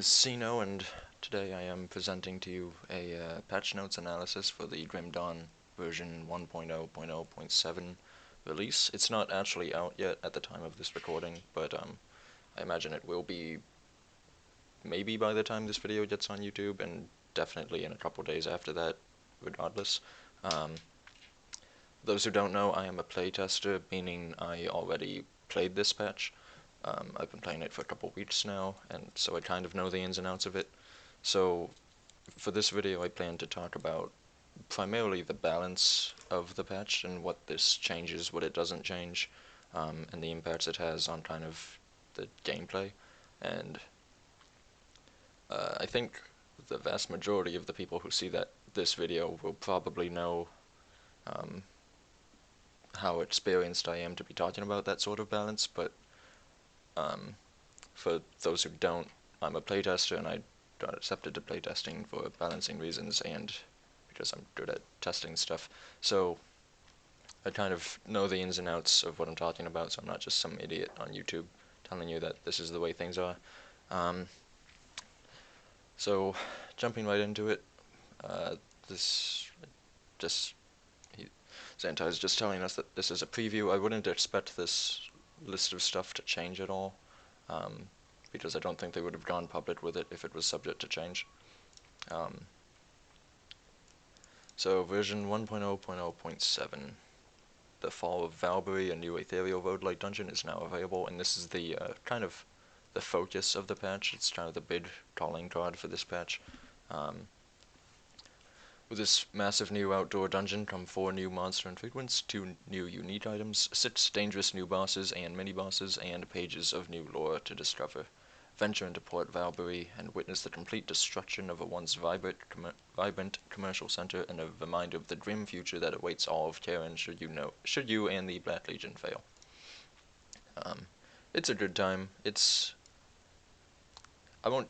is Sino, and today I am presenting to you a patch notes analysis for the Grim Dawn version 1.0.0.7 release. It's not actually out yet at the time of this recording, but I imagine it will be maybe by the time this video gets on YouTube, and definitely in a couple days after that, regardless. Those who don't know, I am a playtester, meaning I already played this patch. I've been playing it for a couple weeks now, and so I kind of know the ins and outs of it. So for this video I plan to talk about primarily the balance of the patch and what this changes, what it doesn't change, and the impacts it has on kind of the gameplay. And I think the vast majority of the people who see this video will probably know how experienced I am to be talking about that sort of balance, but for those who don't, I'm a playtester, and I got accepted to playtesting for balancing reasons and because I'm good at testing stuff. So I kind of know the ins and outs of what I'm talking about, so I'm not just some idiot on YouTube telling you that this is the way things are. So jumping right into it, Xantai is just telling us that this is a preview. I wouldn't expect this list of stuff to change at all, because I don't think they would have gone public with it if it was subject to change. So version 1.0.0.7, the fall of Valbury, a new ethereal roguelite dungeon, is now available, and this is the kind of the focus of the patch. It's kind of the big calling card for this patch. With this massive new outdoor dungeon come 4 new monster infrequents, 2 new unique items, 6 dangerous new bosses and mini-bosses, and pages of new lore to discover. Venture into Port Valbury and witness the complete destruction of a once vibrant commercial center, and a reminder of the grim future that awaits all of Karen should you and the Black Legion fail. It's a good time. I won't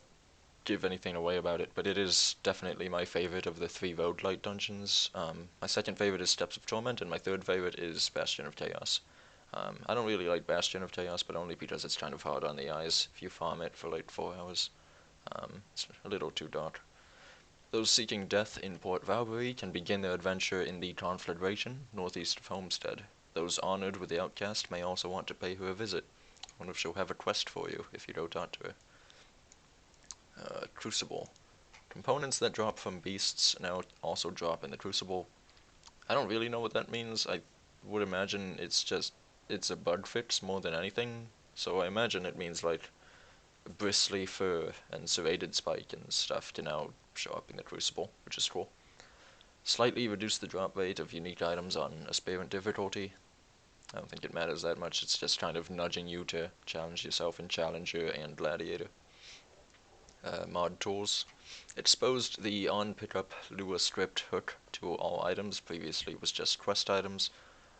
give anything away about it, but it is definitely my favorite of the 3 roguelite dungeons. My second favorite is Steps of Torment, and my third favorite is Bastion of Chaos. I don't really like Bastion of Chaos, but only because it's kind of hard on the eyes if you farm it for like 4 hours. It's a little too dark. Those seeking death in Port Valbury can begin their adventure in the Conflagration, northeast of Homestead. Those honored with the outcast may also want to pay her a visit. I wonder if she'll have a quest for you if you go talk to her. Crucible. Components that drop from beasts now also drop in the Crucible. I don't really know what that means. I would imagine it's a bug fix more than anything. So I imagine it means like bristly fur and serrated spike and stuff to now show up in the Crucible, which is cool. Slightly reduce the drop rate of unique items on aspirant difficulty. I don't think it matters that much. It's just kind of nudging you to challenge yourself in Challenger and Gladiator. Mod tools. Exposed the on pickup Lua script hook to all items. Previously was just quest items.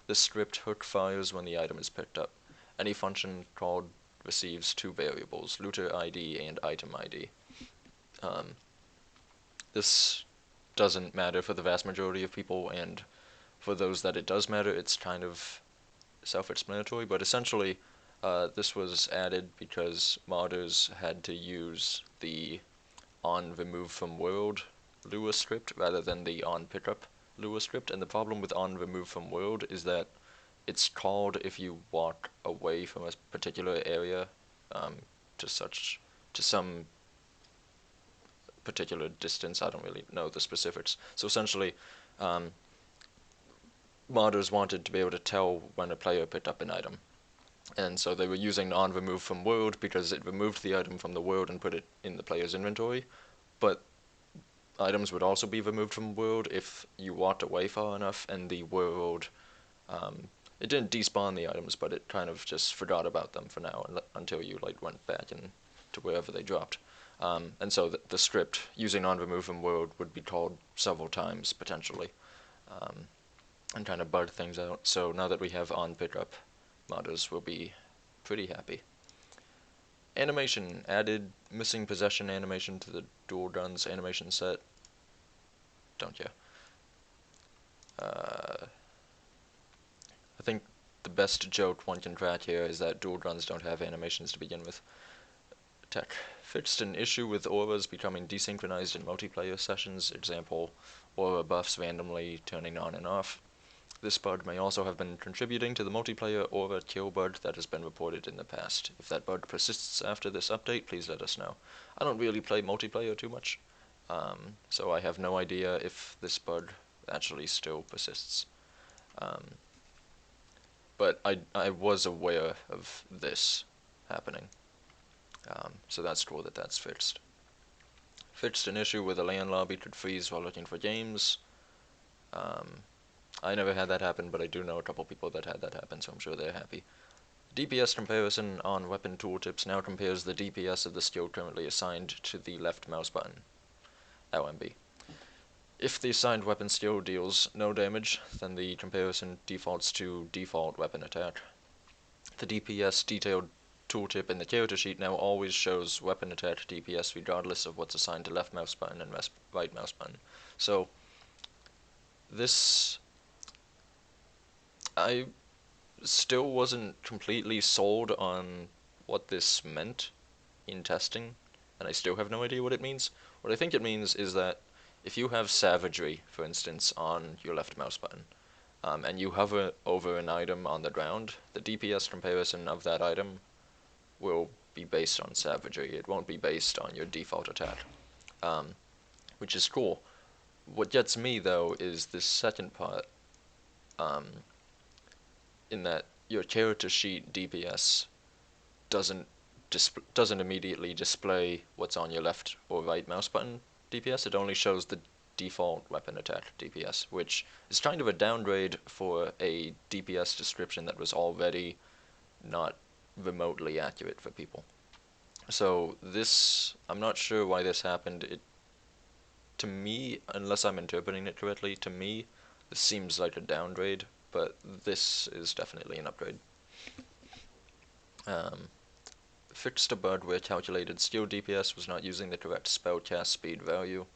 The script hook fires when the item is picked up. Any function called receives 2 variables, looter ID and item ID. This doesn't matter for the vast majority of people, and for those that it does matter, it's kind of self-explanatory, but essentially this was added because modders had to use the on remove from world Lua script rather than the on pickup Lua script, and the problem with on remove from world is that it's called if you walk away from a particular area to some particular distance. I don't really know the specifics. So essentially, modders wanted to be able to tell when a player picked up an item. And so they were using on remove from world because it removed the item from the world and put it in the player's inventory. But items would also be removed from world if you walked away far enough, and the world, it didn't despawn the items, but it kind of just forgot about them for now until you like went back to wherever they dropped. And so the script using on remove from world would be called several times potentially, and kind of bug things out. So now that we have on pickup, modders will be pretty happy. Animation. Added missing possession animation to the dual guns animation set. Don't ya? I think the best joke one can crack here is that dual guns don't have animations to begin with. Tech. Fixed an issue with auras becoming desynchronized in multiplayer sessions, example, aura buffs randomly turning on and off. This bug may also have been contributing to the multiplayer aura kill bug that has been reported in the past. If that bug persists after this update, please let us know. I don't really play multiplayer too much, so I have no idea if this bug actually still persists. But I was aware of this happening. So that's cool that that's fixed. Fixed an issue where the LAN lobby could freeze while looking for games. I never had that happen, but I do know a couple people that had that happen, so I'm sure they're happy. DPS comparison on weapon tooltips now compares the DPS of the skill currently assigned to the left mouse button, LMB. If the assigned weapon skill deals no damage, then the comparison defaults to default weapon attack. The DPS detailed tooltip in the character sheet now always shows weapon attack DPS regardless of what's assigned to left mouse button and right mouse button. So this, I still wasn't completely sold on what this meant in testing, and I still have no idea what it means. What I think it means is that if you have savagery, for instance, on your left mouse button, and you hover over an item on the ground, the DPS comparison of that item will be based on savagery. It won't be based on your default attack, which is cool. What gets me, though, is this second part, in that your character sheet DPS doesn't immediately display what's on your left or right mouse button DPS. It only shows the default weapon attack DPS, which is kind of a downgrade for a DPS description that was already not remotely accurate for people. So this, I'm not sure why this happened. It, to me, unless I'm interpreting it correctly, to me, this seems like a downgrade, but this is definitely an upgrade. Fixed a bug where calculated skill DPS was not using the correct spell cast speed value.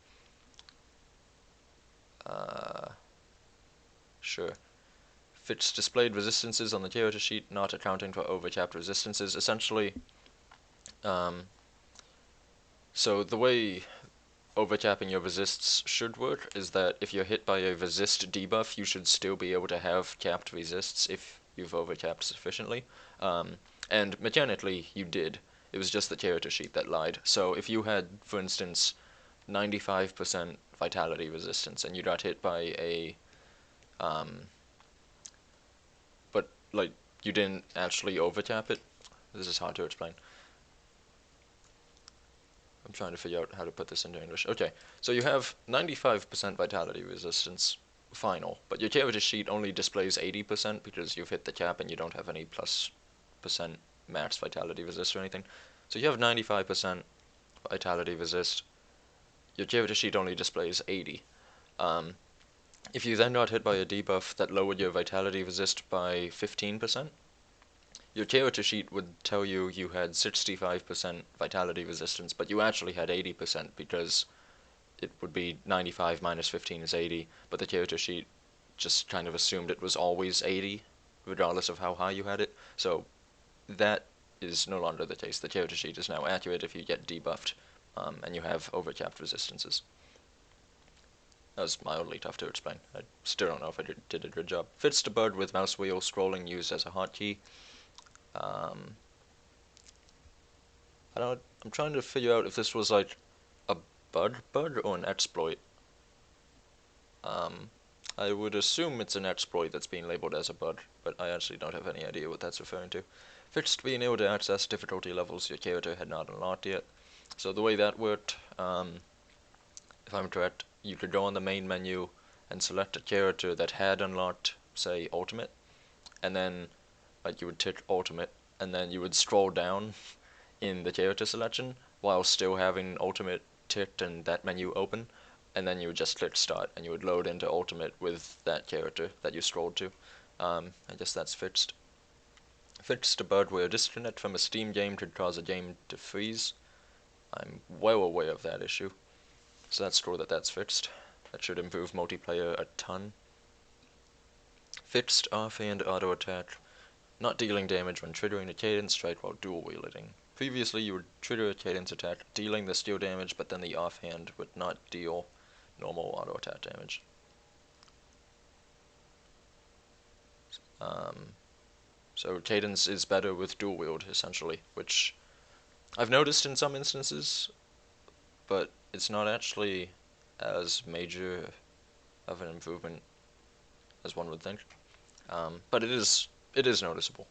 Sure. Fixed displayed resistances on the character sheet, not accounting for overcapped resistances. Essentially, so the way overcapping your resists should work is that if you're hit by a resist debuff, you should still be able to have capped resists if you've overcapped sufficiently. And mechanically, you did. It was just the character sheet that lied. So if you had, for instance, 95% vitality resistance and you got hit by a, but like you didn't actually overcap it. This is hard to explain. I'm trying to figure out how to put this into English. Okay, so you have 95% vitality resistance final, but your character sheet only displays 80% because you've hit the cap and you don't have any plus percent max vitality resist or anything. So you have 95% vitality resist. Your character sheet only displays 80. If you then got hit by a debuff that lowered your vitality resist by 15%, your character sheet would tell you you had 65% vitality resistance, but you actually had 80% because it would be 95 minus 15 is 80, but the character sheet just kind of assumed it was always 80, regardless of how high you had it. So that is no longer the case. The character sheet is now accurate if you get debuffed, and you have overcapped resistances. That was mildly tough to explain. I still don't know if I did a good job. Fits the bug with mouse wheel scrolling used as a hotkey. I'm trying to figure out if this was like a bug or an exploit. I would assume it's an exploit that's being labeled as a bug, but I actually don't have any idea what that's referring to. Fixed being able to access difficulty levels your character had not unlocked yet. So the way that worked, if I'm correct, you could go on the main menu and select a character that had unlocked, say, Ultimate, and then like you would tick Ultimate, and then you would scroll down in the character selection while still having Ultimate ticked and that menu open, and then you would just click Start, and you would load into Ultimate with that character that you scrolled to. I guess that's fixed. Fixed a bug where a disconnect from a Steam game could cause a game to freeze. I'm well aware of that issue, so that's cool that that's fixed. That should improve multiplayer a ton. Fixed offhand auto attack, not dealing damage when triggering a cadence strike while dual wielding. Previously, you would trigger a cadence attack, dealing the steel damage, but then the offhand would not deal normal auto attack damage. So cadence is better with dual wield, essentially, which I've noticed in some instances, but it's not actually as major of an improvement as one would think. But it is noticeable,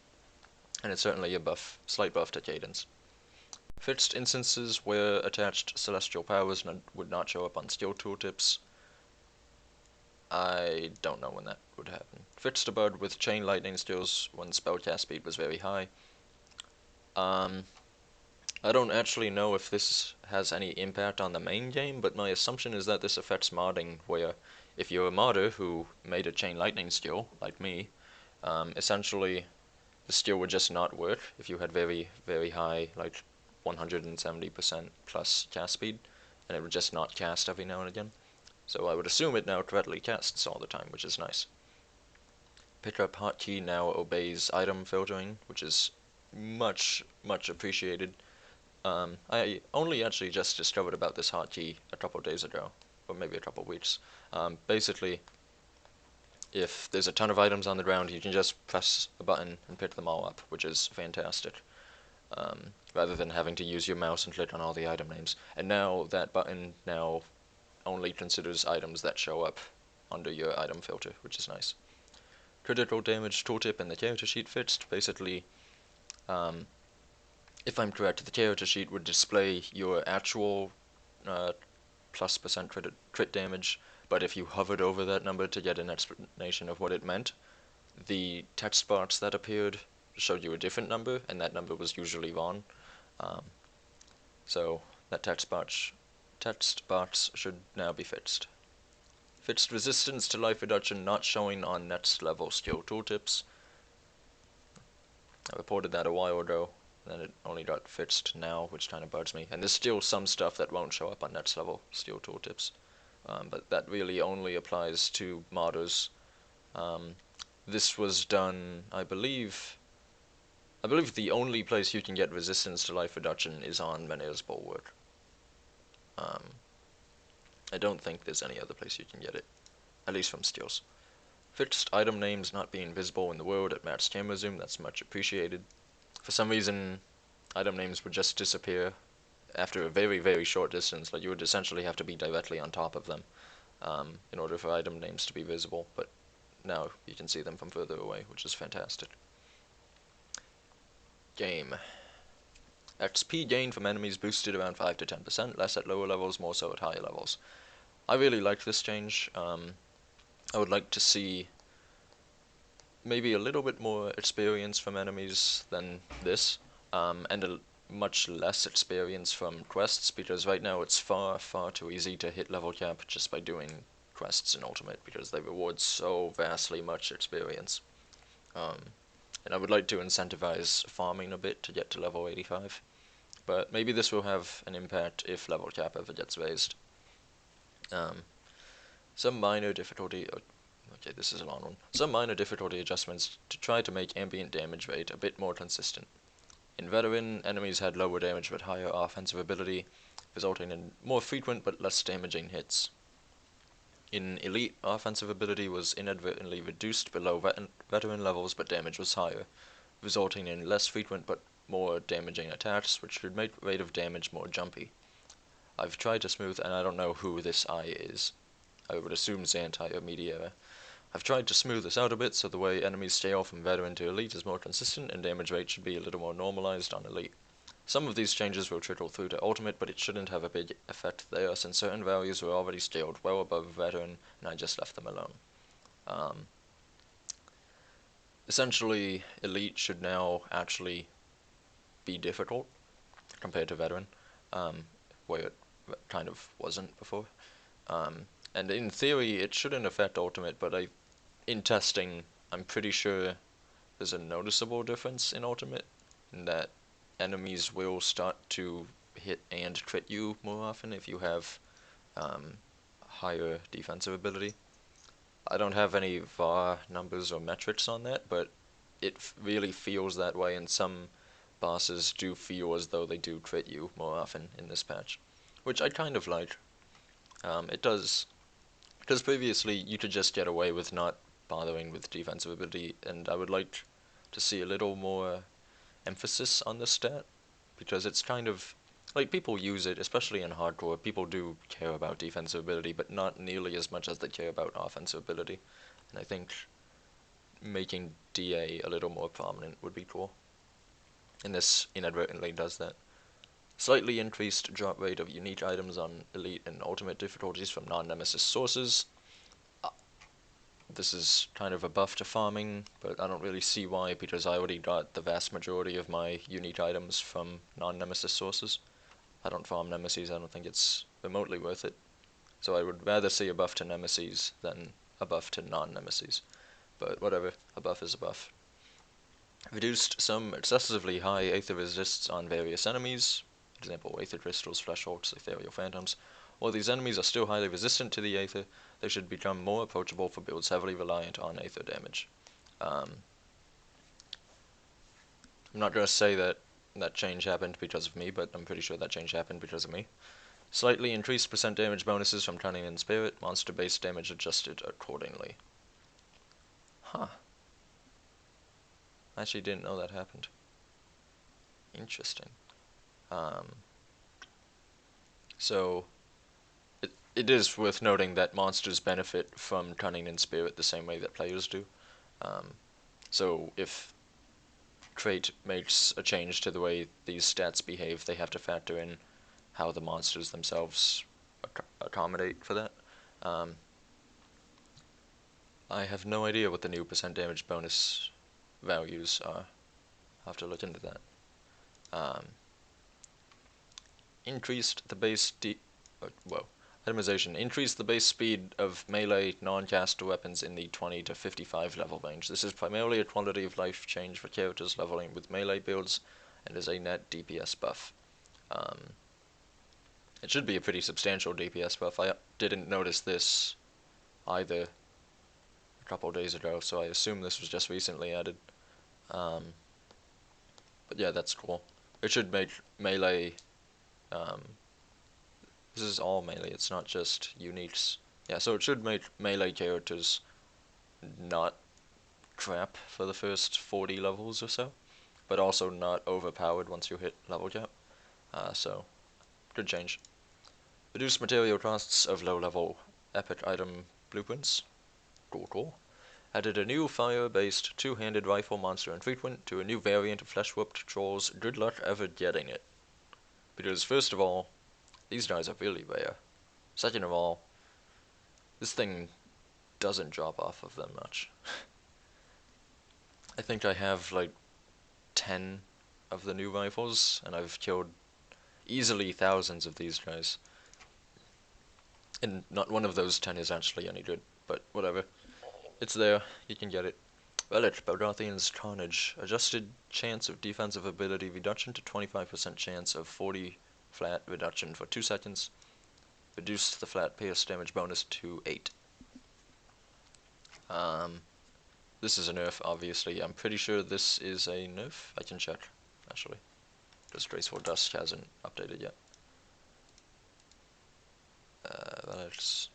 and it's certainly a slight buff to cadence. Fixed instances where attached celestial powers would not show up on skill tooltips. I don't know when that would happen. Fixed a bud with chain lightning skills when spellcast speed was very high. I don't actually know if this has any impact on the main game, but my assumption is that this affects modding, where if you're a modder who made a chain lightning skill, like me, essentially the skill would just not work if you had very, very high, like 170% plus cast speed, and it would just not cast every now and again. So I would assume it now correctly casts all the time, which is nice. Pickup hotkey now obeys item filtering, which is much, much appreciated. I only actually just discovered about this hotkey a couple days ago, or maybe a couple weeks. Basically, if there's a ton of items on the ground, you can just press a button and pick them all up, which is fantastic. Rather than having to use your mouse and click on all the item names. And now that button now only considers items that show up under your item filter, which is nice. Critical damage tooltip in the character sheet fixed. Basically, if I'm correct, the character sheet would display your actual plus percent crit damage, but if you hovered over that number to get an explanation of what it meant, the text box that appeared showed you a different number, and that number was usually wrong. So that text box should now be fixed. Fixed resistance to life reduction not showing on next level skill tooltips. I reported that a while ago, then it only got fixed now, which kind of bugs me. And there's still some stuff that won't show up on next level skill tooltips, but that really only applies to modders. This was done, I believe the only place you can get resistance to life reduction is on Menea's Bulwark. I don't think there's any other place you can get it, at least from skills. Fixed item names not being visible in the world at max camera zoom, that's much appreciated. For some reason, item names would just disappear after a very, very short distance, like you would essentially have to be directly on top of them in order for item names to be visible, but now you can see them from further away, which is fantastic. Game. XP gain from enemies boosted around 5 to 10%, less at lower levels, more so at higher levels. I really like this change. I would like to see maybe a little bit more experience from enemies than this, and a much less experience from quests, because right now it's far, far too easy to hit level cap just by doing quests in Ultimate, because they reward so vastly much experience. And I would like to incentivize farming a bit to get to level 85. But maybe this will have an impact if level cap ever gets raised. Some minor difficulty... Okay, this is a long one. Some minor difficulty adjustments to try to make ambient damage rate a bit more consistent. In Veteran, enemies had lower damage but higher offensive ability, resulting in more frequent but less damaging hits. In Elite, offensive ability was inadvertently reduced below Veteran levels, but damage was higher, resulting in less frequent but more damaging attacks, which should make rate of damage more jumpy. I've tried to smooth, and I don't know who this I is. I would assume Xantai or Mediera. I've tried to smooth this out a bit so the way enemies scale from Veteran to Elite is more consistent, and damage rate should be a little more normalized on Elite. Some of these changes will trickle through to Ultimate, but it shouldn't have a big effect there, since certain values were already scaled well above Veteran, and I just left them alone. Essentially, Elite should now actually be difficult compared to Veteran, where it kind of wasn't before. And in theory, it shouldn't affect Ultimate, but in testing, I'm pretty sure there's a noticeable difference in Ultimate, in that enemies will start to hit and crit you more often if you have higher defensive ability. I don't have any VAR numbers or metrics on that, but it really feels that way in some bosses do feel as though they do crit you more often in this patch, which I kind of like. It does, because previously you could just get away with not bothering with defensive ability, and I would like to see a little more emphasis on this stat, because it's kind of, like, people use it, especially in hardcore. People do care about defensive ability, but not nearly as much as they care about offensive ability, and I think making DA a little more prominent would be cool, and this inadvertently does that. Slightly increased drop rate of unique items on elite and ultimate difficulties from non-nemesis sources. This is kind of a buff to farming, but I don't really see why, because I already got the vast majority of my unique items from non-nemesis sources. I don't farm nemesis, I don't think it's remotely worth it. So I would rather see a buff to nemesis than a buff to non-nemesis. But whatever, a buff is a buff. Reduced some excessively high aether resists on various enemies. Example, aether crystals, flesh hulks, ethereal phantoms. While these enemies are still highly resistant to the aether, they should become more approachable for builds heavily reliant on aether damage. I'm not going to say that that change happened because of me, but I'm pretty sure that change happened because of me. Slightly increased percent damage bonuses from Cunning and Spirit, monster-based damage adjusted accordingly. Huh. I actually didn't know that happened. Interesting. So, it is worth noting that monsters benefit from Cunning and Spirit the same way that players do. So if Trait makes a change to the way these stats behave, they have to factor in how the monsters themselves accommodate for that. I have no idea what the new percent damage bonus values are. I'll have to look into that. Increased the base Itemization. Increase the base speed of melee non-caster weapons in the 20 to 55 level range. This is primarily a quality of life change for characters leveling with melee builds, and is a net DPS buff. It should be a pretty substantial DPS buff. I didn't notice this either a couple days ago, so I assume this was just recently added. But yeah, that's cool. It should make melee... this is all melee, it's not just uniques. Yeah, so it should make melee characters not crap for the first 40 levels or so, but also not overpowered once you hit level cap. So, good change. Reduced material costs of low-level epic item blueprints. Cool. Added a new fire-based two-handed rifle monster infrequent to a new variant of flesh-whooped trolls. Good luck ever getting it. Because, first of all, these guys are really rare. Second of all, this thing doesn't drop off of them much. I think I have like 10 of the new rifles, and I've killed easily thousands of these guys. And not one of those 10 is actually any good, but whatever. It's there, you can get it. Relic, Belgothian's Carnage. Adjusted chance of defensive ability reduction to 25% chance of 40 flat reduction for 2 seconds. Reduced the flat pierce damage bonus to 8. This is a nerf, obviously. I'm pretty sure this is a nerf. I can check, actually, because Graceful Dust hasn't updated yet. Let's...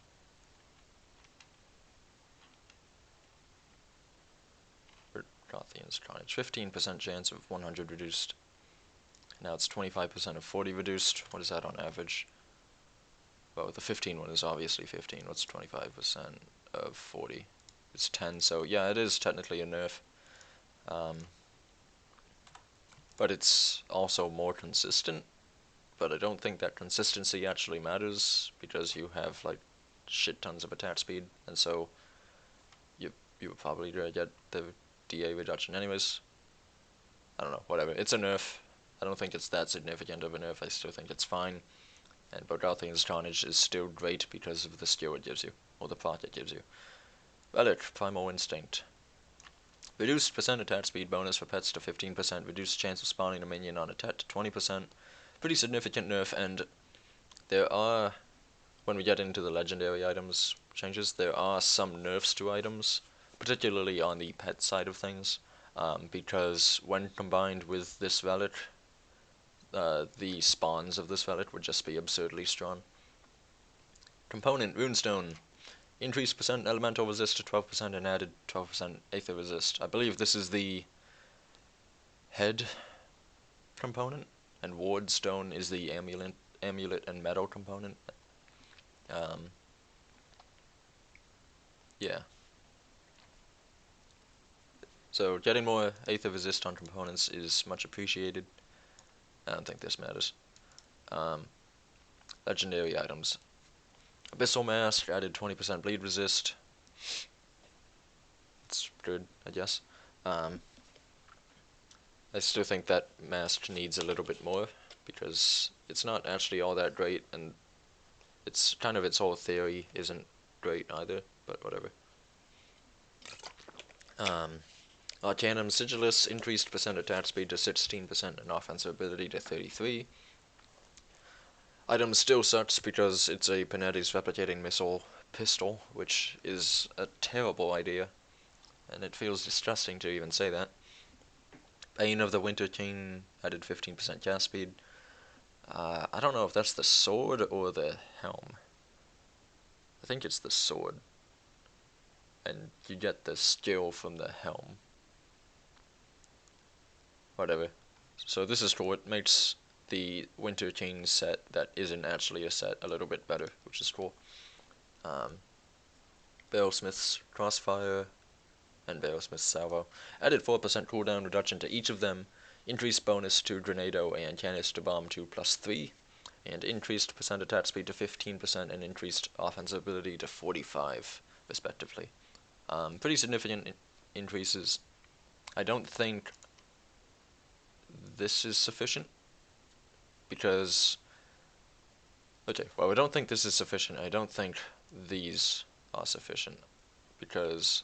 Belgothian's Carnage. 15% chance of 100 reduced. Now it's 25% of 40 reduced. What is that on average? Well, the 15 one is obviously 15. What's 25% of 40? It's 10, so yeah, it is technically a nerf. But it's also more consistent. But I don't think that consistency actually matters, because you have like shit tons of attack speed, and so you would probably get the DA reduction anyways. I don't know, whatever. It's a nerf. I don't think it's that significant of a nerf. I still think it's fine. And Belgothian's Carnage is still great because of the skill it gives you, or the proc it gives you. Relic, Primal Instinct. Reduced percent attack speed bonus for pets to 15%. Reduced chance of spawning a minion on attack to 20%. Pretty significant nerf, and there are, when we get into the legendary items changes, there are some nerfs to items, particularly on the pet side of things. because when combined with this relic, the spawns of this relic would just be absurdly strong. Component, Runestone. Increased percent elemental resist to 12% and added 12% aether resist. I believe this is the head component, and Wardstone is the amulet and metal component. Yeah. So getting more aether resist on components is much appreciated. I don't think this matters. Legendary items. Abyssal Mask added 20% bleed resist. It's good, I guess. I still think that mask needs a little bit more, because it's not actually all that great, and it's kind of its whole theory isn't great either, but whatever. Arcanum Sigillus increased percent attack speed to 16% and offensive ability to 33. Item still sucks because it's a Panetti's replicating missile pistol, which is a terrible idea, and it feels disgusting to even say that. Bane of the Winter King added 15% cast speed. I don't know if that's the sword or the helm. I think it's the sword. And you get the skill from the helm. Whatever. So this is cool. It makes the Winter King set that isn't actually a set a little bit better, which is cool. Barrelsmith's Crossfire and Barrelsmith's Salvo. Added 4% cooldown reduction to each of them. Increased bonus to Grenado and Canister Bomb to +3. And increased percent attack speed to 15% and increased offensive ability to 45, respectively. Pretty significant increases. I don't think this is sufficient, because... Okay, well, I don't think this is sufficient. I don't think these are sufficient, because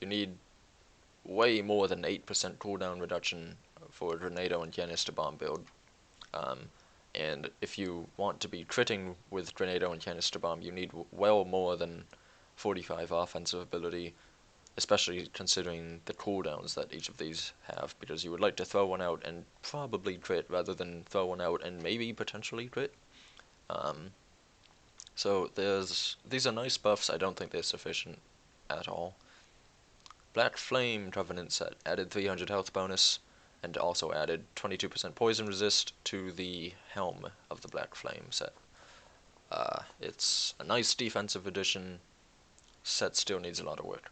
you need way more than 8% cooldown reduction for a Grenado and Canister Bomb build. And if you want to be critting with Grenado and Canister Bomb, you need well more than 45 offensive ability, especially considering the cooldowns that each of these have, because you would like to throw one out and probably crit rather than throw one out and maybe potentially crit. So these are nice buffs. I don't think they're sufficient at all. Black Flame Covenant set added 300 health bonus, and also added 22% poison resist to the helm of the Black Flame set. It's a nice defensive addition. Set still needs a lot of work.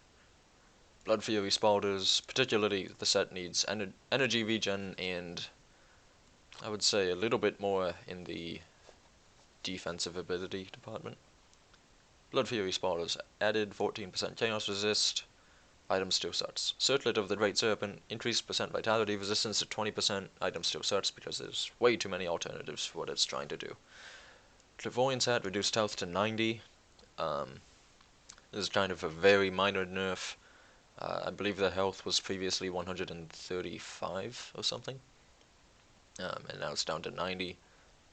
Blood Fury Spalders, particularly the set needs energy regen and I would say a little bit more in the defensive ability department. Blood Fury Spalders added 14% chaos resist. Item still sucks. Circlet of the Great Serpent increased percent vitality resistance to 20%. Item still sucks because there's way too many alternatives for what it's trying to do. Clairvoyance hat reduced health to 90. This is kind of a very minor nerf. I believe the health was previously 135 or something, and now it's down to 90.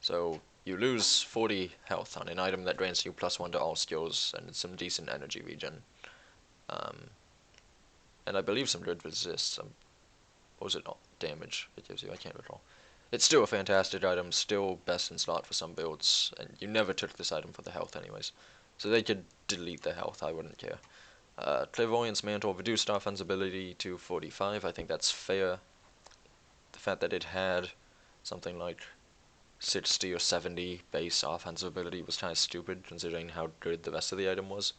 So you lose 40 health on an item that grants you +1 to all skills and some decent energy regen. And I believe some good resist. What was it? Damage it gives you? I can't recall. It's still a fantastic item, still best in slot for some builds, and you never took this item for the health anyways. So they could delete the health, I wouldn't care. Clairvoyance Mantle reduced offense ability to 45, I think that's fair. The fact that it had something like 60 or 70 base offensive ability was kind of stupid, considering how good the rest of the item was.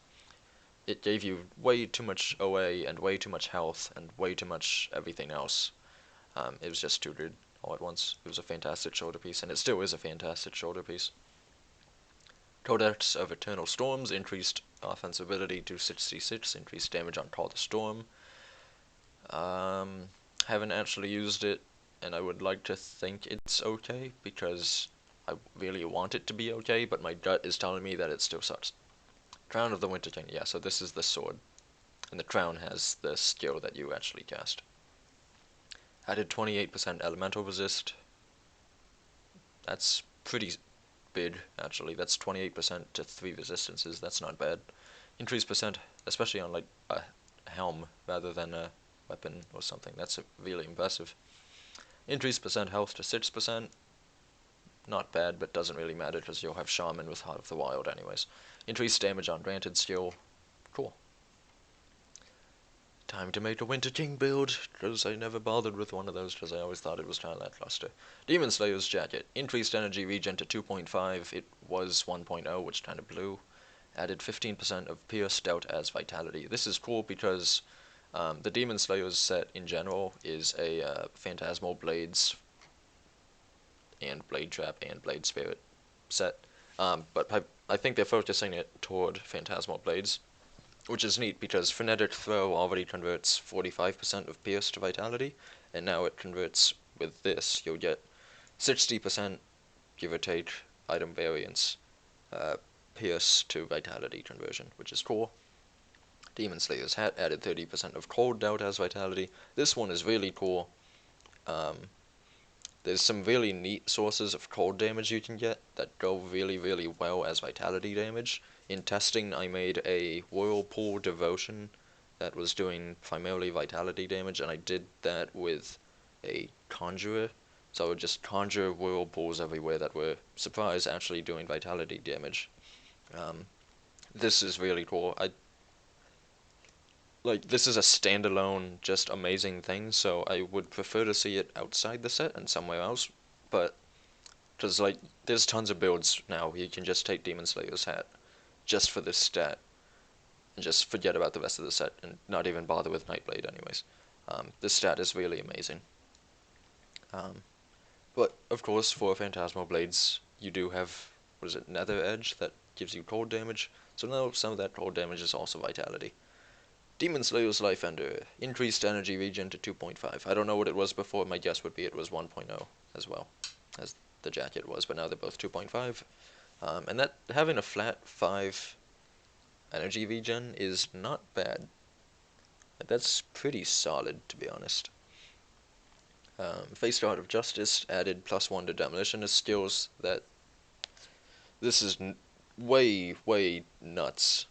It gave you way too much OA and way too much health and way too much everything else. It was just too good all at once. It was a fantastic shoulder piece, and it still is a fantastic shoulder piece. Codex of Eternal Storms increased offensive ability to 66, increased damage on Call the Storm. Haven't actually used it, and I would like to think it's okay, because I really want it to be okay, but my gut is telling me that it still sucks. Crown of the Winter King, yeah, so this is the sword, and the crown has the skill that you actually cast. Added 28% elemental resist. That's pretty big, actually. That's 28% to 3 resistances. That's not bad. Increased percent, especially on like a helm rather than a weapon or something. That's really impressive. Increased percent health to 6%. Not bad, but doesn't really matter because you'll have Shaman with Heart of the Wild anyways. Increased damage on granted skill. Cool. Time to make a Winter King build, because I never bothered with one of those because I always thought it was kind of lackluster. Demon Slayer's Jacket. Increased energy regen to 2.5. It was 1.0, which kind of blew. Added 15% of Pierce dealt as Vitality. This is cool because the Demon Slayer's set in general is a Phantasmal Blades and Blade Trap and Blade Spirit set. But I think they're focusing it toward Phantasmal Blades, which is neat because Frenetic Throw already converts 45% of Pierce to Vitality, and now it converts with this. You'll get 60%, give or take, item variance, Pierce to Vitality conversion, which is cool. Demon Slayer's Hat added 30% of cold dealt as Vitality. This one is really cool. There's some really neat sources of cold damage you can get that go really, really well as Vitality damage. In testing, I made a Whirlpool Devotion that was doing primarily Vitality damage, and I did that with a Conjurer. So I would just conjure Whirlpools everywhere that were, surprise, actually doing Vitality damage. This is really cool. This is a standalone, just amazing thing, so I would prefer to see it outside the set and somewhere else, but, because, there's tons of builds now where you can just take Demon Slayer's Hat just for this stat, and just forget about the rest of the set, and not even bother with Nightblade anyways. This stat is really amazing. But, of course, for Phantasmal Blades, you do have, Nether Edge that gives you cold damage, so now some of that cold damage is also Vitality. Demon Slayer's Life Ender. Increased energy regen to 2.5. I don't know what it was before. My guess would be it was 1.0 as well, as the jacket was, but now they're both 2.5. And that having a flat 5 energy regen is not bad. That's pretty solid, to be honest. Face Guard of Justice added +1 to demolitionist skills. This is way, way nuts.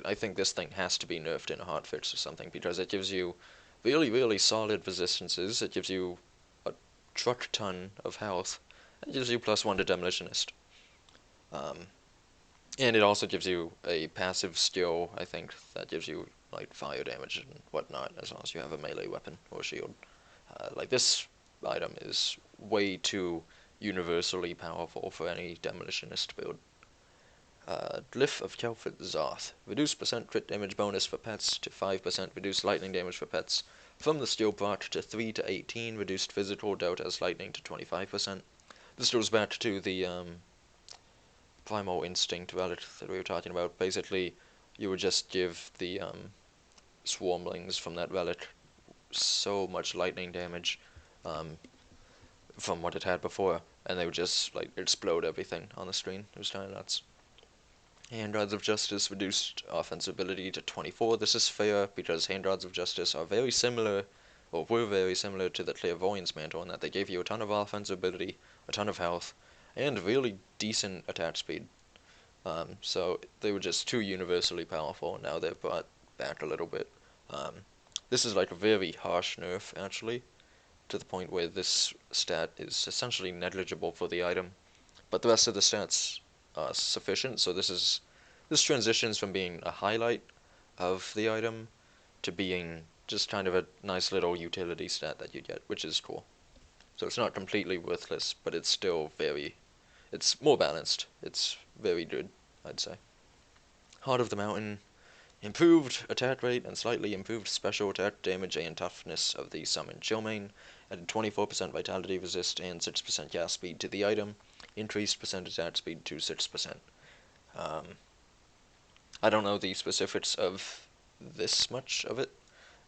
I think this thing has to be nerfed in a hotfix or something, because it gives you really, really solid resistances. It gives you a truck ton of health. It gives you +1 to demolitionist. And it also gives you a passive skill, I think, that gives you fire damage and whatnot, as long as you have a melee weapon or shield. This item is way too universally powerful for any demolitionist build. Glyph of Kelford Zoth. Reduce % crit damage bonus for pets to 5%, reduced lightning damage for pets. From the skill proc to 3 to 18, reduced physical dealt as lightning to 25%. This goes back to the Primal Instinct relic that we were talking about. Basically, you would just give the swarmlings from that relic so much lightning damage from what it had before, and they would just explode everything on the screen. It was kind of nuts. Handguards of Justice reduced offense ability to 24. This is fair because Handguards of Justice are very similar, or were very similar to the Clairvoyance Mantle, in that they gave you a ton of offense ability, a ton of health, and really decent attack speed. So they were just too universally powerful, and now they're brought back a little bit. This is a very harsh nerf, actually, to the point where this stat is essentially negligible for the item, but the rest of the stats sufficient, so this transitions from being a highlight of the item to being just kind of a nice little utility stat that you get, which is cool. So it's not completely worthless, but it's still it's more balanced. It's very good, I'd say. Heart of the Mountain. Improved attack rate and slightly improved special attack damage and toughness of the summoned Shaman. Added 24% vitality resist and 6% cast speed to the item. Increased percent attack speed to 6%. I don't know the specifics of this much of it,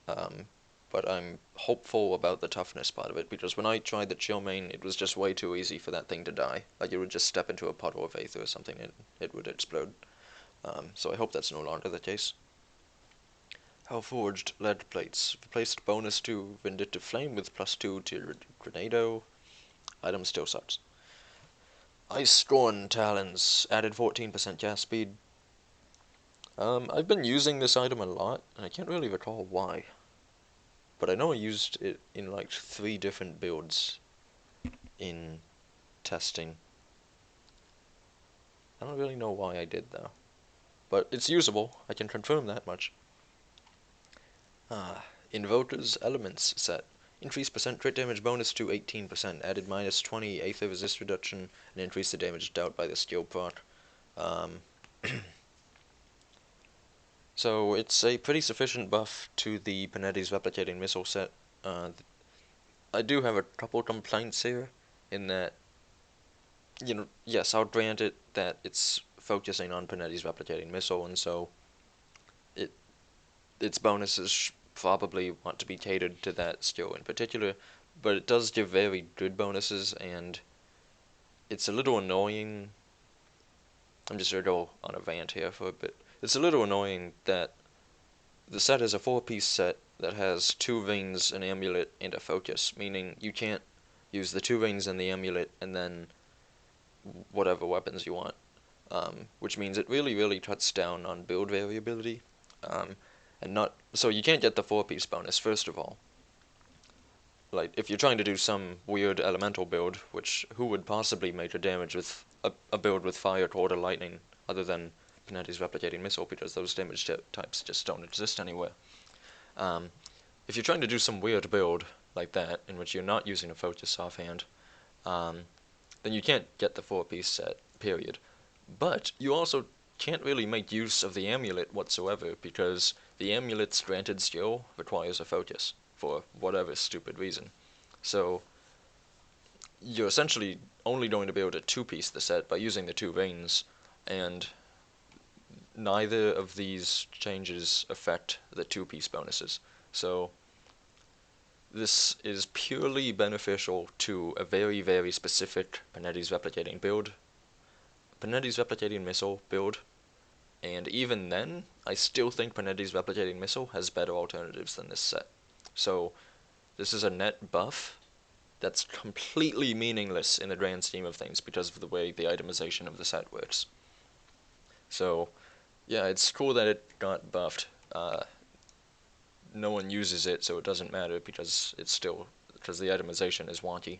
but I'm hopeful about the toughness part of it, because when I tried the Shaman, it was just way too easy for that thing to die. It would just step into a puddle of Aether or something and it would explode. So I hope that's no longer the case. Hellforged lead plates. Replaced bonus to Vindictive Flame with +2 to Grenado. Item still sucks. Ice Scorn Talons. Added 14% cast speed. I've been using this item a lot, and I can't really recall why. but I know I used it in like 3 different builds in testing. I don't really know why I did though, but it's usable, I can confirm that much. Invoker's Elements set. Increase percent crit damage bonus to 18%, added minus 20 Aether resist reduction, and increase the damage dealt by the skill proc. So it's a pretty sufficient buff to the Panetti's Replicating Missile set. I do have a couple complaints here, in that, yes, I'll grant it that it's focusing on Panetti's Replicating Missile, and so its bonuses probably want to be catered to that skill in particular, but it does give very good bonuses, and it's a little annoying. I'm just going to go on a rant here for a bit. It's a little annoying that the set is a 4-piece set that has 2 rings, an amulet, and a focus, meaning you can't use the 2 rings and the amulet and then whatever weapons you want, which means it really cuts down on build variability. And not so you can't get the 4-piece bonus, first of all. Like, if you're trying to do some weird elemental build, which who would possibly make a damage with a build with fire, cold, or lightning, other than Panetti's Replicating Missile, because those damage types just don't exist anywhere. If you're trying to do some weird build like that, in which you're not using a focus offhand, then you can't get the 4-piece set, period. But you also can't really make use of the amulet whatsoever, because the amulet's granted skill requires a focus, for whatever stupid reason. So you're essentially only going to be able to 2-piece the set by using the 2 rings, and neither of these changes affect the 2-piece bonuses. So this is purely beneficial to a very specific Panetti's Replicating build, Panetti's Replicating Missile build, and even then, I still think Panetti's Replicating Missile has better alternatives than this set. So this is a net buff that's completely meaningless in the grand scheme of things because of the way the itemization of the set works. So yeah, it's cool that it got buffed. No one uses it, so it doesn't matter because the itemization is wonky.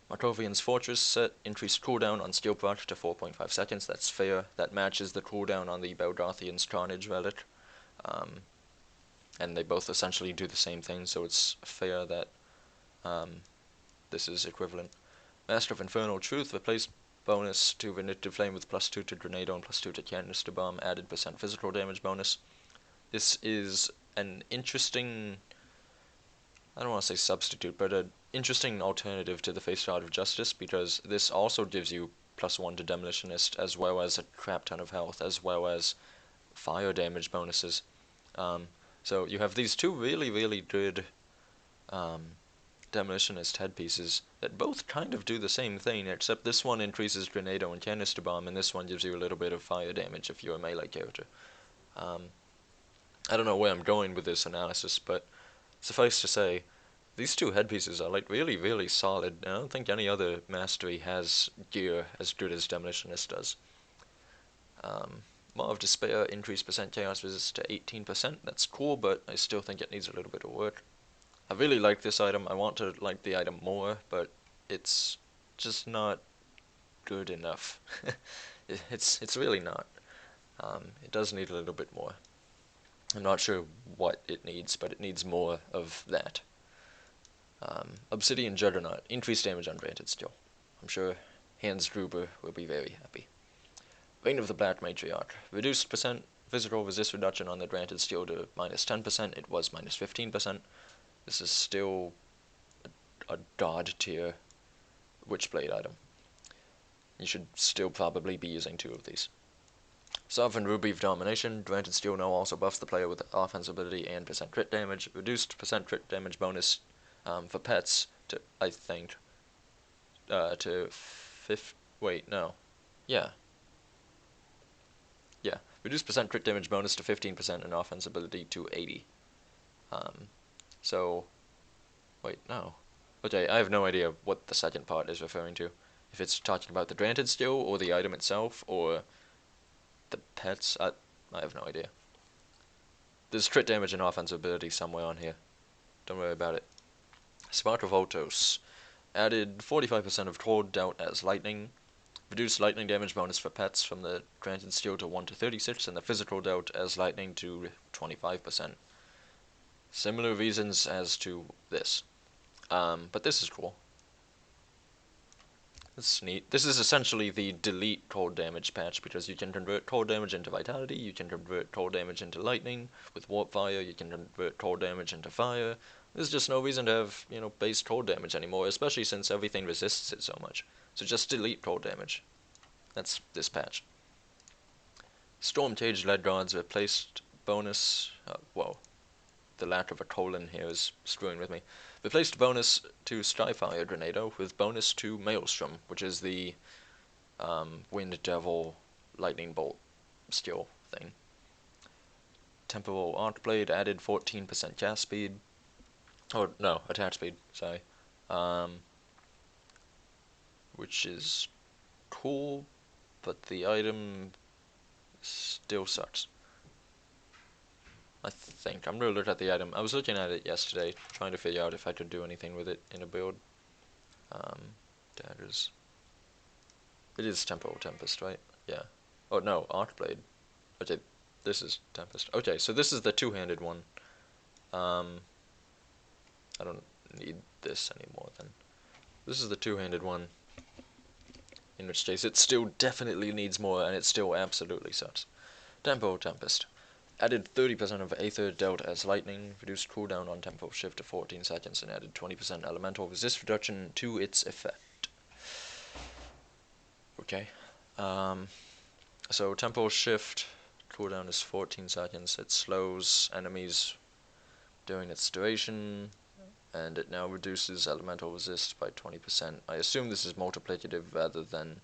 Markovian's Fortress set increased cooldown on skill proc to 4.5 seconds. That's fair. That matches the cooldown on the Belgothian's Carnage relic. And they both essentially do the same thing, so it's fair that this is equivalent. Master of Infernal Truth replaced bonus to Vindictive Flame with +2 to Grenado and +2 to Canister Bomb, added % physical damage bonus. This is an interesting, I don't want to say substitute, but an interesting alternative to the Face Shard of Justice, because this also gives you +1 to Demolitionist, as well as a crap ton of health, as well as fire damage bonuses. So you have these 2 really good Demolitionist headpieces that both kind of do the same thing, except this one increases Grenado and Canister Bomb, and this one gives you a little bit of fire damage if you're a melee character. I don't know where I'm going with this analysis, but suffice to say, these 2 headpieces are like really solid, and I don't think any other mastery has gear as good as Demolitionist does. Maw of Despair increased % chaos resist to 18%. That's cool, but I still think it needs a little bit of work. I really like this item. I want to like the item more, but it's just not good enough. It's really not. It does need a little bit more. I'm not sure what it needs, but it needs more of that. Obsidian Juggernaut, increased damage on granted skill. I'm sure Hans Gruber will be very happy. Reign of the Black Matriarch, reduced % physical resist reduction on the granted skill to -10%. It was -15%. This is still a god tier Witchblade item. You should still probably be using 2 of these. Sovereign Ruby of Domination, granted skill now also buffs the player with offense ability and % crit damage. Reduced % crit damage bonus for pets to, I think, to reduced % crit damage bonus to 15% and offense ability to 80. Okay, I have no idea what the second part is referring to. If it's talking about the granted skill, or the item itself, or the pets, I have no idea. There's crit damage and offense ability somewhere on here. Don't worry about it. Smart Revoltos. Added 45% of cold doubt as lightning. Reduced lightning damage bonus for pets from the granted skill to 1 to 36, and the physical doubt as lightning to 25%. Similar reasons as to this. But this is cool. This is neat. This is essentially the delete cold damage patch, because you can convert cold damage into vitality, you can convert cold damage into lightning. With warp fire, you can convert cold damage into fire. There's just no reason to have, base cold damage anymore, especially since everything resists it so much. So just delete cold damage. That's this patch. Storm Cage Lead Guards replaced bonus. Whoa. The lack of a colon here is screwing with me. Replaced bonus to Skyfire Grenado with bonus to Maelstrom, which is the Wind Devil Lightning Bolt skill thing. Temporal Arcblade added 14% cast speed. Oh, no, attack speed, sorry. Which is cool, but the item still sucks. I think. I'm going to look at the item. I was looking at it yesterday, trying to figure out if I could do anything with it in a build. Daggers. It is Temporal Tempest, right? Yeah. Oh, no, Arcblade. Okay, this is Tempest. Okay, so this is the two-handed one. I don't need this anymore, then. This is the two-handed one. In which case, it still definitely needs more, and it still absolutely sucks. Temporal Tempest. Added 30% of Aether dealt as lightning, reduced cooldown on tempo shift to 14 seconds, and added 20% elemental resist reduction to its effect. Okay. So tempo shift, cooldown is 14 seconds. It slows enemies during its duration, and it now reduces elemental resist by 20%. I assume this is multiplicative rather than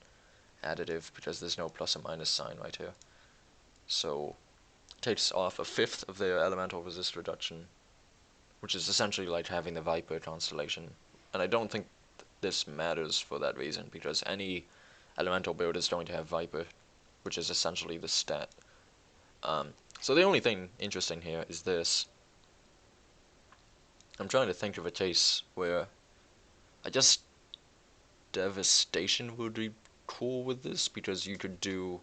additive, because there's no plus or minus sign right here. So takes off a fifth of their elemental resist reduction, which is essentially like having the Viper constellation. And I don't think this matters for that reason, because any elemental build is going to have Viper, which is essentially the stat. So the only thing interesting here is this. I'm trying to think of a case where I guess Devastation would be cool with this, because you could do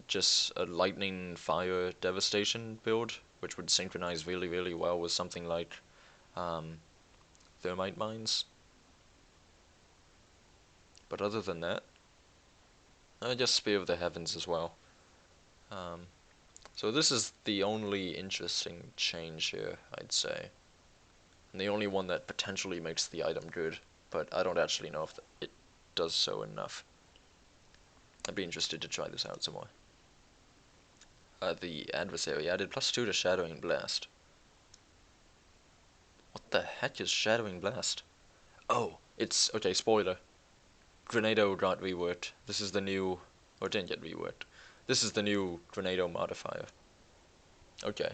just a lightning fire devastation build, which would synchronize really, really well with something like thermite mines. But other than that, I guess Spear of the Heavens as well. So this is the only interesting change here, I'd say. And the only one that potentially makes the item good, but I don't actually know if it does so enough. I'd be interested to try this out some more. The adversary added +2 to Shadowing Blast. What the heck is Shadowing Blast? Oh, it's, okay, spoiler. Grenado got reworked. This is the new, or didn't get reworked. This is the new Grenado modifier. Okay.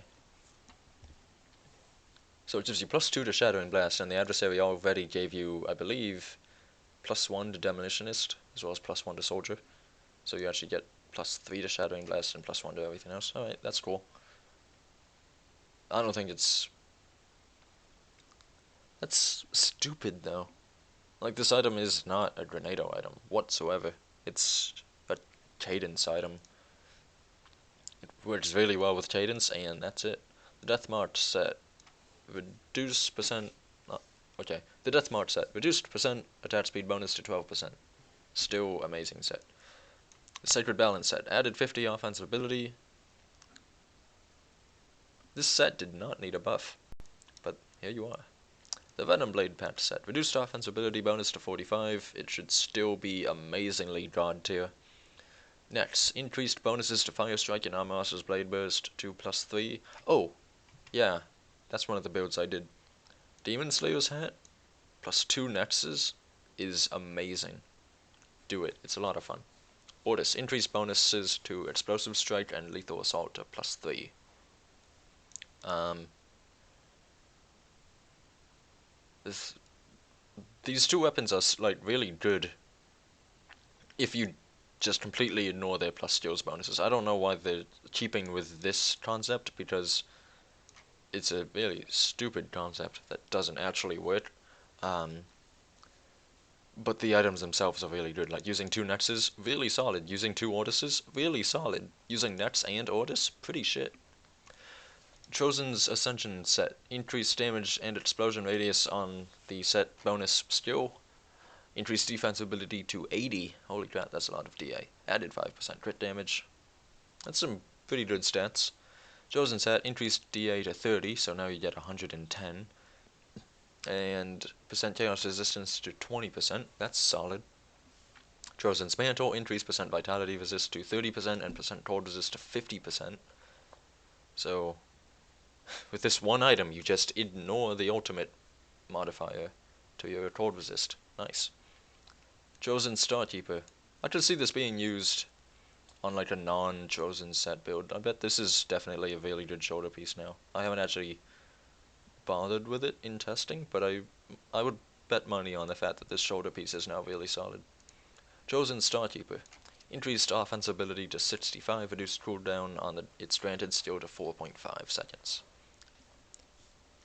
So it gives you +2 to Shadowing Blast, and the adversary already gave you, I believe, +1 to Demolitionist, as well as +1 to Soldier. So you actually get +3 to Shadowing Blast and +1 to everything else. Alright, that's cool. I don't think it's... That's stupid, though. Like, this item is not a Grenado item whatsoever. It's a Cadence item. It works really well with Cadence, and that's it. The Death March set. Reduced percent... okay. The Death March set. Reduced percent attack speed bonus to 12%. Still amazing set. The Sacred Balance set. Added 50 offensive ability. This set did not need a buff, but here you are. The Venom Blade patch set. Reduced offensive ability bonus to 45. It should still be amazingly god tier. Next, increased bonuses to Fire Strike and Armasa's Blade Burst to +3. Oh, yeah, that's one of the builds I did. Demon Slayer's hat, +2 Nexus, is amazing. Do it, it's a lot of fun. Ortis, increased bonuses to Explosive Strike and Lethal Assault to +3. These two weapons are, like, really good if you just completely ignore their plus skills bonuses. I don't know why they're keeping with this concept, because it's a really stupid concept that doesn't actually work. Um, but the items themselves are really good. Like using two nexus, really solid. Using two ordises, really solid. Using nex and ordis, pretty shit. Chosen's Ascension set. Increased damage and explosion radius on the set bonus skill. Increased defense ability to 80. Holy crap, that's a lot of DA. Added 5% crit damage. That's some pretty good stats. Chosen set. Increased DA to 30, so now you get 110. And percent chaos resistance to 20%. That's solid. Chosen's Mantle. Increased percent vitality resist to 30% and percent cold resist to 50%. So with this one item, you just ignore the ultimate modifier to your cold resist. Nice. Chosen Starkeeper. I could see this being used on like a non-chosen set build. I bet this is definitely a really good shoulder piece now. I haven't actually bothered with it in testing, but I would bet money on the fact that this shoulder piece is now really solid. Chosen Starkeeper. Increased offense ability to 65, reduced cooldown on its granted skill to 4.5 seconds.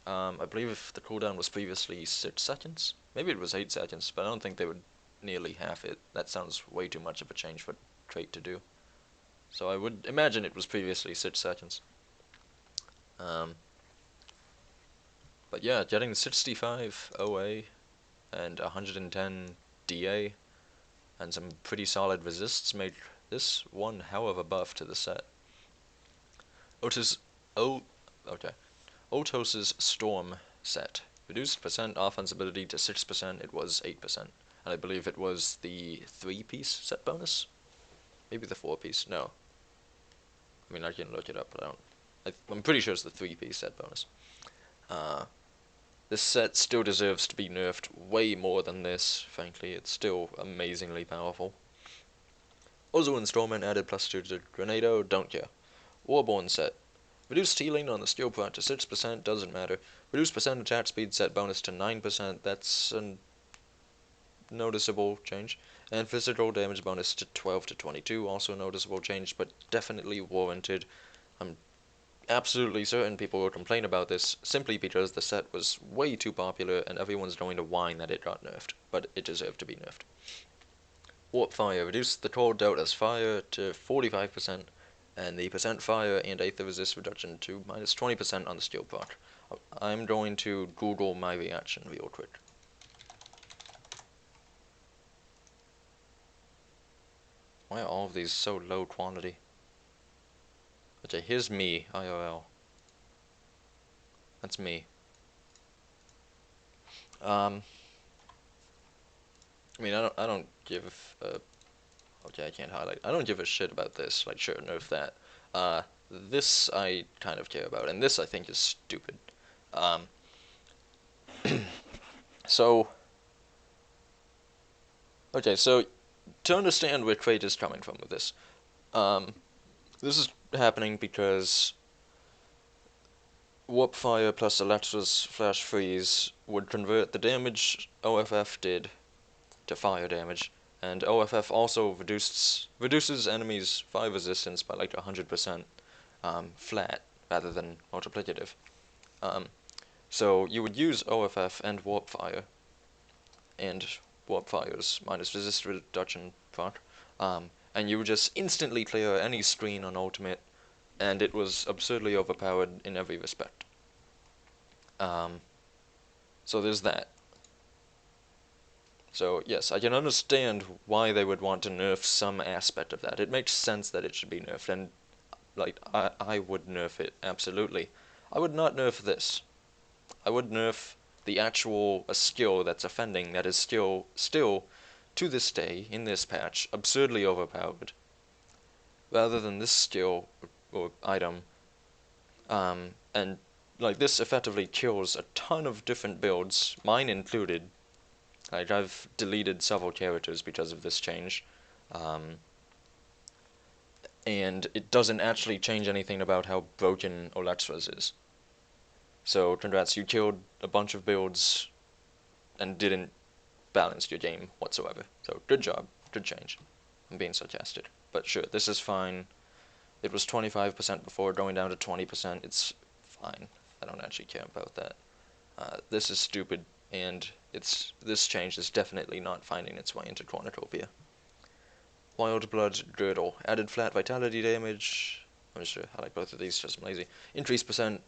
I believe the cooldown was previously 6 seconds. Maybe it was 8 seconds, but I don't think they would nearly half it. That sounds way too much of a change for trait to do. So I would imagine it was previously 6 seconds. But yeah, getting 65 OA and 110 DA and some pretty solid resists made this one hell of a buff to the set. Otis Otos's Storm set. Reduced percent offense ability to 6%, it was 8%. And I believe it was the 3-piece set bonus? Maybe the 4-piece, no. I mean, I can look it up, but I'm pretty sure it's the 3-piece set bonus. This set still deserves to be nerfed way more than this, frankly. It's still amazingly powerful. Ozu and Stormman added +2 to Grenado, don't care. Warborn set. Reduced healing on the skill point to 6%, doesn't matter. Reduced percent attack speed set bonus to 9%, that's a noticeable change. And physical damage bonus to 12 to 22, also a noticeable change, but definitely warranted. I'm absolutely certain people will complain about this simply because the set was way too popular and everyone's going to whine that it got nerfed, but it deserved to be nerfed. Warp Fire. Reduced the cold dealt as fire to 45%, and the percent fire and aether resist reduction to -20% on the skill proc. I'm going to Google my reaction real quick. Why are all of these so low quantity? Okay, here's me, IRL. That's me. I mean, I don't give a... Okay, I can't highlight. I don't give a shit about this. Like, sure, nerf that. This I kind of care about, and this I think is stupid. So... Okay, so to understand where Crate is coming from with this, this is happening because Warp Fire plus Electra's Flash Freeze would convert the damage OFF did to fire damage, and OFF also reduces enemies' fire resistance by like 100% flat rather than multiplicative. So you would use OFF and Warp Fire, and Warp Fire's minus resist reduction proc, and you would just instantly clear any screen on ultimate, and it was absurdly overpowered in every respect. So there's that. So yes, I can understand why they would want to nerf some aspect of that. It makes sense that it should be nerfed, and like I would nerf it, absolutely. I would not nerf this. I would nerf the actual skill that's offending that is still to this day in this patch absurdly overpowered, rather than this skill or item. And like this effectively kills a ton of different builds, mine included. Like I've deleted several characters because of this change, and it doesn't actually change anything about how broken Olexra's is. So congrats, you killed a bunch of builds and didn't balance your game whatsoever. So good job, good change. I'm being sarcastic, but sure, this is fine. It was 25% before, going down to 20%. It's fine. I don't actually care about that. This is stupid, and this change is definitely not finding its way into Cornucopia. Wild Blood Girdle. Added flat vitality damage. I'm just sure I like both of these, just I'm lazy. Increased percent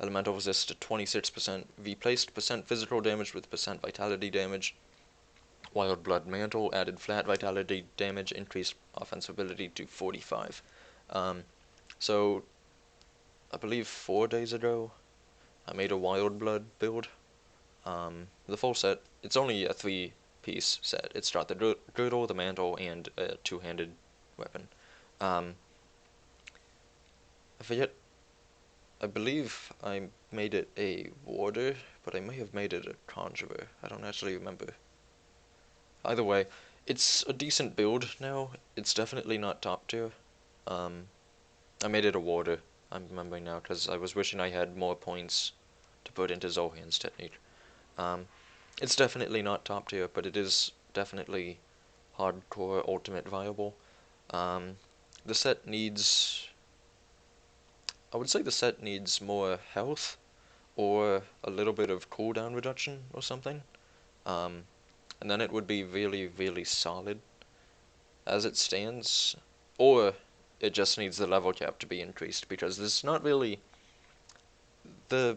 elemental resist to 26%. Replaced percent physical damage with percent vitality damage. Wild Blood Mantle. Added flat vitality damage. Increased offensive ability to 45. So, I believe 4 days ago, I made a Wild Blood build. The full set, it's only a 3-piece set. It's got the girdle, the mantle, and a 2-handed weapon. I forget, I believe I made it a warder, but I may have made it a conjurer. I don't actually remember. Either way, it's a decent build now. It's definitely not top tier. I made it a warder, I'm remembering now, because I was wishing I had more points to put into Zohan's technique. It's definitely not top tier, but it is definitely hardcore ultimate viable. The set needs, I would say the set needs more health or a little bit of cooldown reduction or something. And then it would be really, really solid as it stands. Or it just needs the level cap to be increased, because there's not really the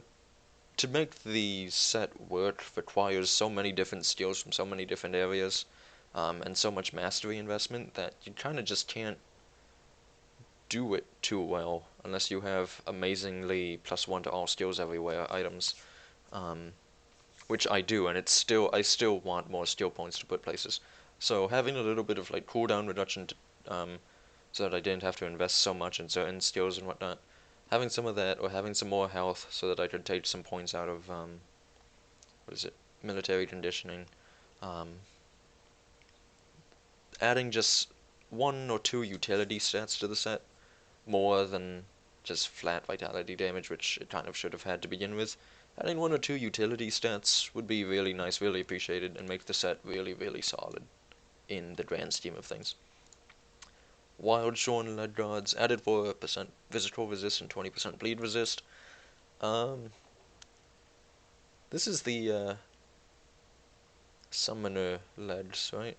to make the set work requires so many different skills from so many different areas, and so much mastery investment that you kind of just can't do it too well unless you have amazingly +1 to all skills everywhere items, which I do, and I still want more skill points to put places. So having a little bit of like cooldown reduction to, so that I didn't have to invest so much in certain skills and whatnot. Having some of that, or having some more health, so that I could take some points out of, what is it, military conditioning. Adding just 1 or 2 utility stats to the set, more than just flat vitality damage, which it kind of should have had to begin with. Adding 1 or 2 utility stats would be really nice, really appreciated, and make the set really, really solid in the grand scheme of things. Wild Shorn Lead Guards, added 4% physical resist and 20% bleed resist. This is the summoner leads, right?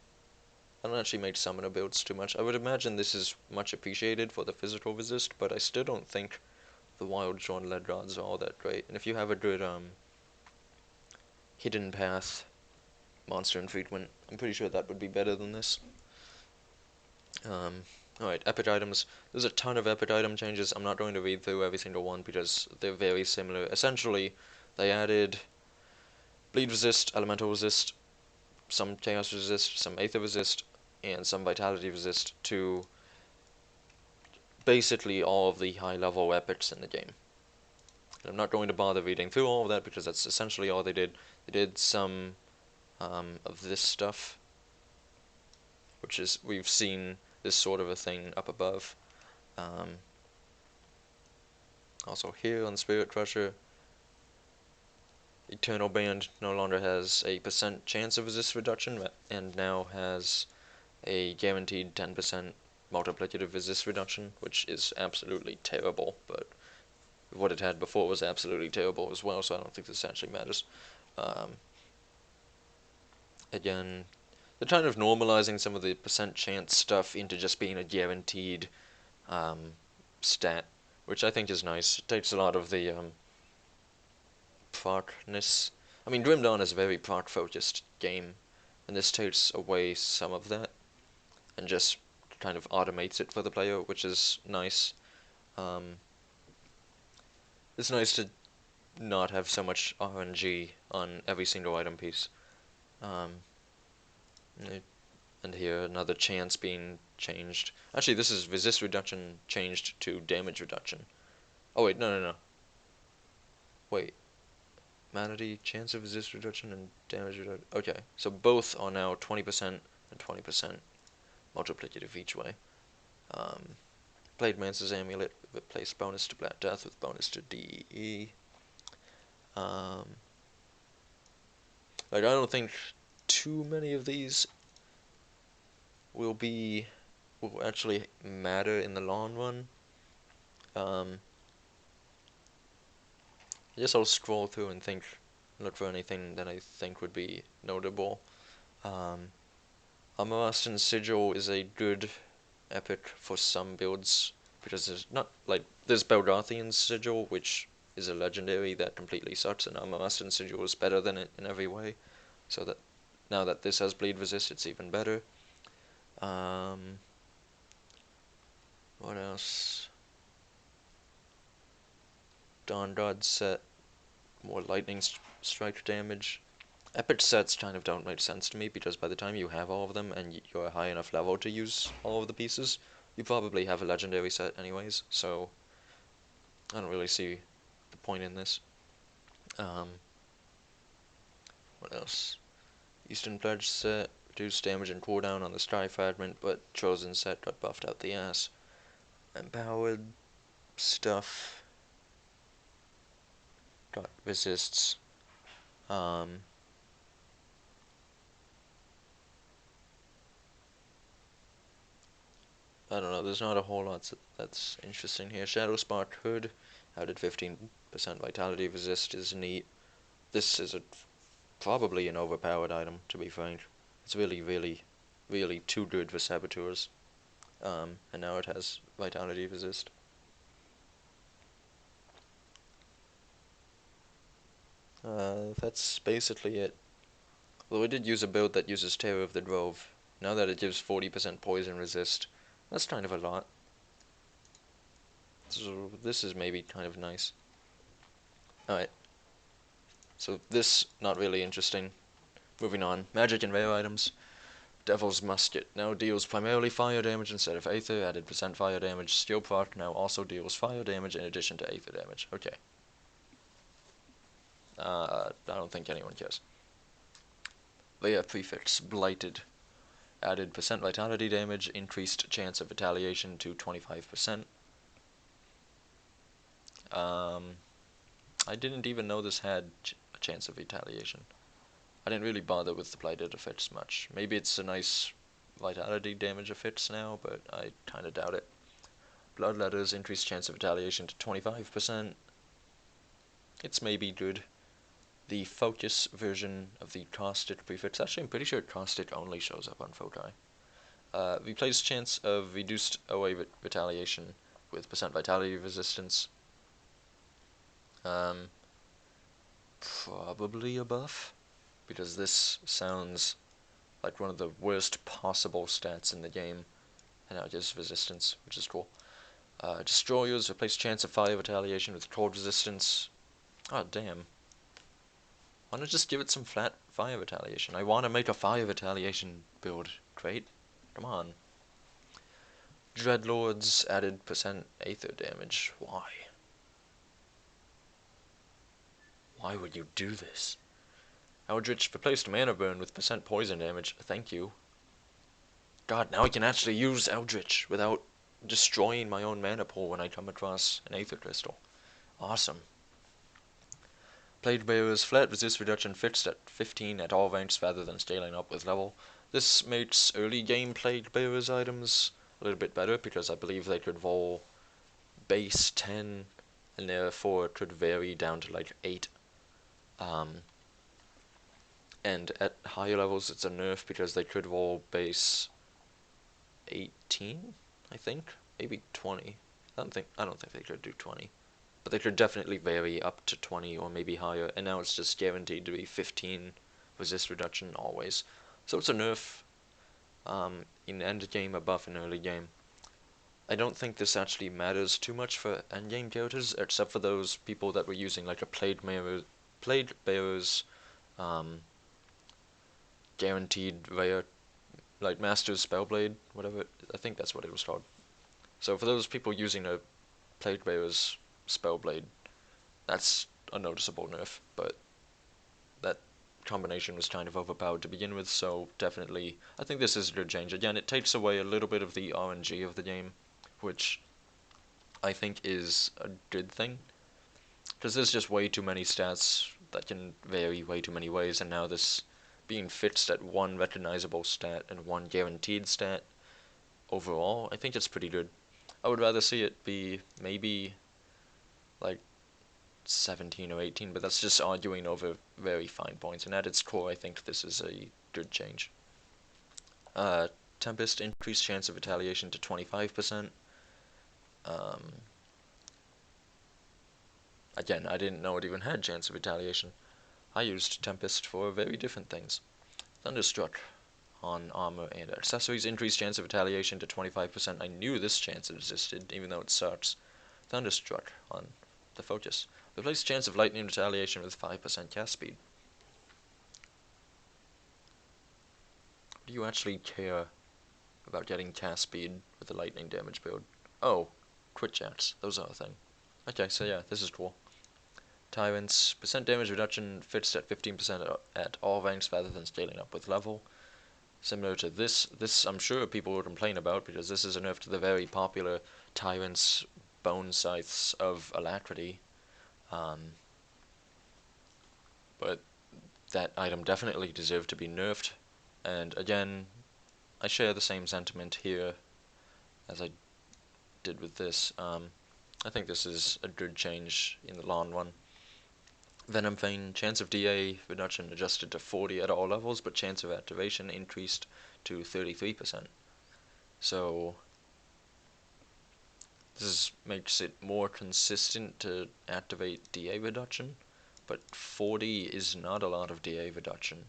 I don't actually make summoner builds too much. I would imagine this is much appreciated for the physical resist, but I still don't think the Wild Shorn Lead Guards are all that great. And if you have a good hidden path monster infrequent, I'm pretty sure that would be better than this. Alright, epic items. There's a ton of epic item changes. I'm not going to read through every single one because they're very similar. Essentially, they added bleed resist, elemental resist, some chaos resist, some aether resist, and some vitality resist to basically all of the high level epics in the game. And I'm not going to bother reading through all of that because that's essentially all they did. They did some of this stuff, which is, we've seen this sort of a thing up above. Also here on Spirit Crusher, Eternal Band no longer has a % chance of resist reduction, and now has a guaranteed 10% multiplicative resist reduction, which is absolutely terrible, but what it had before was absolutely terrible as well, so I don't think this actually matters. Again, they're kind of normalizing some of the % chance stuff into just being a guaranteed stat, which I think is nice. It takes a lot of the procness. I mean, Grim Dawn is a very proc-focused game, and this takes away some of that, and just kind of automates it for the player, which is nice. It's nice to not have so much RNG on every single item piece. And here, another chance being changed. Actually, this is resist reduction changed to damage reduction. Oh wait, no. Wait. Manatee, chance of resist reduction and damage reduction. Okay, so both are now 20% and 20% multiplicative each way. Blade Mancer's Amulet, replace bonus to Black Death with bonus to DE. Like, I don't think too many of these will actually matter in the long run. I guess I'll scroll through and look for anything that I think would be notable. Um, Amarastan Sigil is a good epic for some builds, because there's not, like, there's Belgothian Sigil, which is a legendary that completely sucks, and Amarastan Sigil is better than it in every way, so that now that this has bleed resist, it's even better. What else? Dawn God set, more lightning strike damage. Epic sets kind of don't make sense to me, because by the time you have all of them and you're a high enough level to use all of the pieces, you probably have a legendary set anyways, so I don't really see the point in this. What else? Eastern Pledge set, reduced damage and cooldown on the Sky Fragment, but Chosen set got buffed out the ass. Empowered stuff got resists. I don't know, there's not a whole lot that's interesting here. Shadowspark Hood added 15% vitality resist is neat. This is probably an overpowered item, to be frank. It's really, really, really too good for saboteurs. And now it has vitality resist. That's basically it. Though I did use a build that uses Terror of the Grove. Now that it gives 40% poison resist, that's kind of a lot. So this is maybe kind of nice. Alright, so this, not really interesting. Moving on. Magic and rare items. Devil's Musket now deals primarily fire damage instead of Aether, added percent fire damage. Steel Proc now also deals fire damage in addition to Aether damage. Okay. I don't think anyone cares. Layer Prefix Blighted added percent vitality damage, increased chance of retaliation to 25%. I didn't even know this had a chance of retaliation. I didn't really bother with the blighted effects much. Maybe it's a nice vitality damage effects now, but I kinda doubt it. Bloodletters increased chance of retaliation to 25%. It's maybe good. The focus version of the caustic prefix, actually I'm pretty sure caustic only shows up on foci. Replace chance of reduced OA retaliation with percent vitality resistance. Probably a buff, because this sounds like one of the worst possible stats in the game, and now it gives resistance, which is cool. Destroyers replace chance of fire retaliation with cold resistance. Oh damn. Why not just give it some flat fire retaliation? I want to make a fire retaliation build. Great. Come on. Dreadlords added percent Aether damage. Why? Why would you do this? Eldritch replaced Mana Burn with percent poison damage. Thank you. God, now I can actually use Eldritch without destroying my own mana pool when I come across an Aether Crystal. Awesome. Plague Bearers flat resist reduction fixed at 15 at all ranks rather than scaling up with level. This makes early game Plague Bearers items a little bit better, because I believe they could roll base 10 and therefore it could vary down to like 8. And at higher levels it's a nerf because they could roll base 18, I think, maybe 20. I don't think they could do 20, but they could definitely vary up to 20 or maybe higher. And now it's just guaranteed to be 15 resist reduction always. So it's a nerf in end game, a buff in early game. I don't think this actually matters too much for end game characters, except for those people that were using like a Plague Bearers guaranteed rare, like Master's Spellblade, whatever, I think that's what it was called. So for those people using a Plague Bearer's Spellblade, that's a noticeable nerf, but that combination was kind of overpowered to begin with, so definitely, I think this is a good change. Again, it takes away a little bit of the RNG of the game, which I think is a good thing, because there's just way too many stats that can vary way too many ways, and now this being fixed at one recognizable stat and one guaranteed stat overall, I think it's pretty good. I would rather see it be maybe like 17 or 18, but that's just arguing over very fine points, and at its core I think this is a good change. Tempest, increased chance of retaliation to 25%. Again, I didn't know it even had chance of retaliation. I used Tempest for very different things. Thunderstruck on armor and accessories, increased chance of retaliation to 25%. I knew this chance existed, even though it sucks. Thunderstruck on the focus. Replace chance of lightning retaliation with 5% cast speed. Do you actually care about getting cast speed with the lightning damage build? Oh, crit chance. Those are a thing. Okay, so yeah, this is cool. Tyrants, percent damage reduction fixed at 15% at all ranks rather than scaling up with level. Similar to this I'm sure people will complain about, because this is a nerf to the very popular Tyrants Bone Scythes of Alacrity. But that item definitely deserved to be nerfed, and again, I share the same sentiment here as I did with this. I think this is a good change in the long run. Venom Fane, chance of DA reduction adjusted to 40 at all levels, but chance of activation increased to 33%. So this makes it more consistent to activate DA reduction, but 40 is not a lot of DA reduction,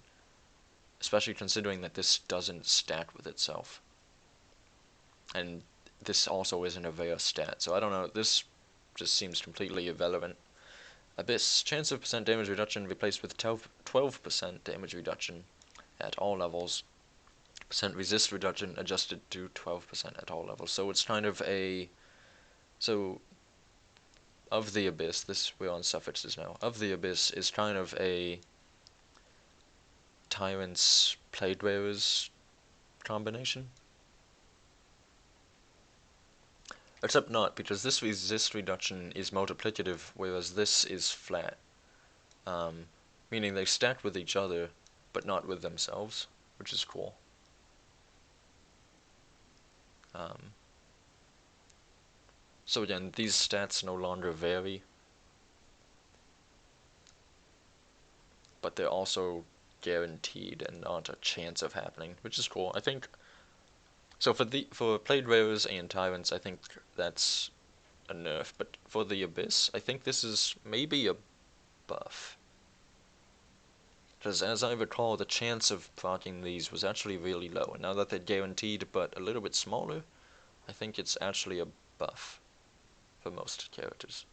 especially considering that this doesn't stat with itself. And this also isn't a Vea stat, so I don't know, this just seems completely irrelevant. Abyss, chance of percent damage reduction replaced with 12% damage reduction at all levels. Percent resist reduction adjusted to 12% at all levels. So it's kind of a... So, of the Abyss, we're on suffixes now. Of the Abyss is kind of a Tyrant's Plague Bearers combination. Except not, because this resist reduction is multiplicative, whereas this is flat. Meaning they stack with each other, but not with themselves, which is cool. So again, these stats no longer vary, but they're also guaranteed and not a chance of happening, which is cool. I think so. For Plague Bearers and Tyrants, I think that's a nerf, but for the Abyss, I think this is maybe a buff. Because as I recall, the chance of proccing these was actually really low, and now that they're guaranteed but a little bit smaller, I think it's actually a buff for most characters.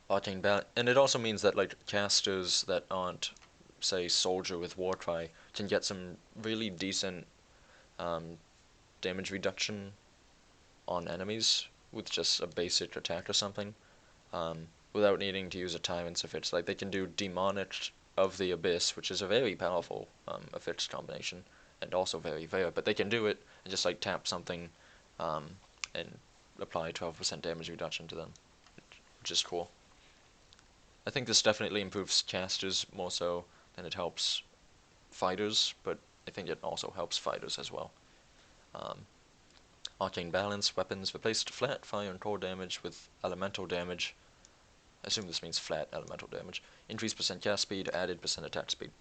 Arcane Balance, and it also means that like casters that aren't, say, Soldier with Warcry can get some really decent damage reduction on enemies with just a basic attack or something, without needing to use a Tyrant's affix. Like they can do Demonic of the Abyss, which is a very powerful affix combination, and also very rare, but they can do it and just like tap something and apply 12% damage reduction to them, which is cool. I think this definitely improves casters more so than it helps fighters, but I think it also helps fighters as well. Arcane Balance, weapons, replaced flat fire and core damage with elemental damage. I assume this means flat elemental damage. Increased percent cast speed, added percent attack speed.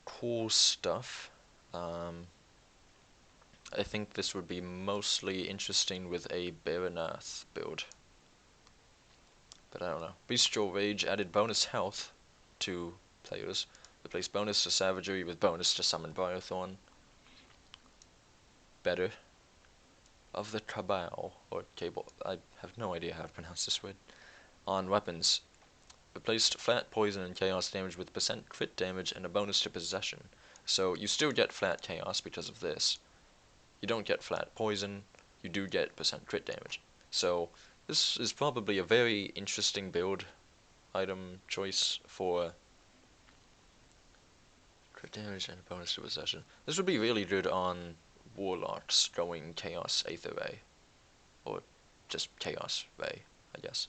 Cool stuff. I think this would be mostly interesting with a Baranath build, but I don't know. Bestial Rage added bonus health to players. Replaced bonus to savagery with bonus to summon Briarthorn. Better. Of the Cabal, or Cable, I have no idea how to pronounce this word. On weapons, replaced flat poison and chaos damage with percent crit damage and a bonus to possession. So you still get flat chaos because of this. You don't get flat poison, you do get percent crit damage. So this is probably a very interesting build item choice for crit damage and a bonus to possession. This would be really good on Warlocks going Chaos Aether Ray, or just Chaos Ray, I guess.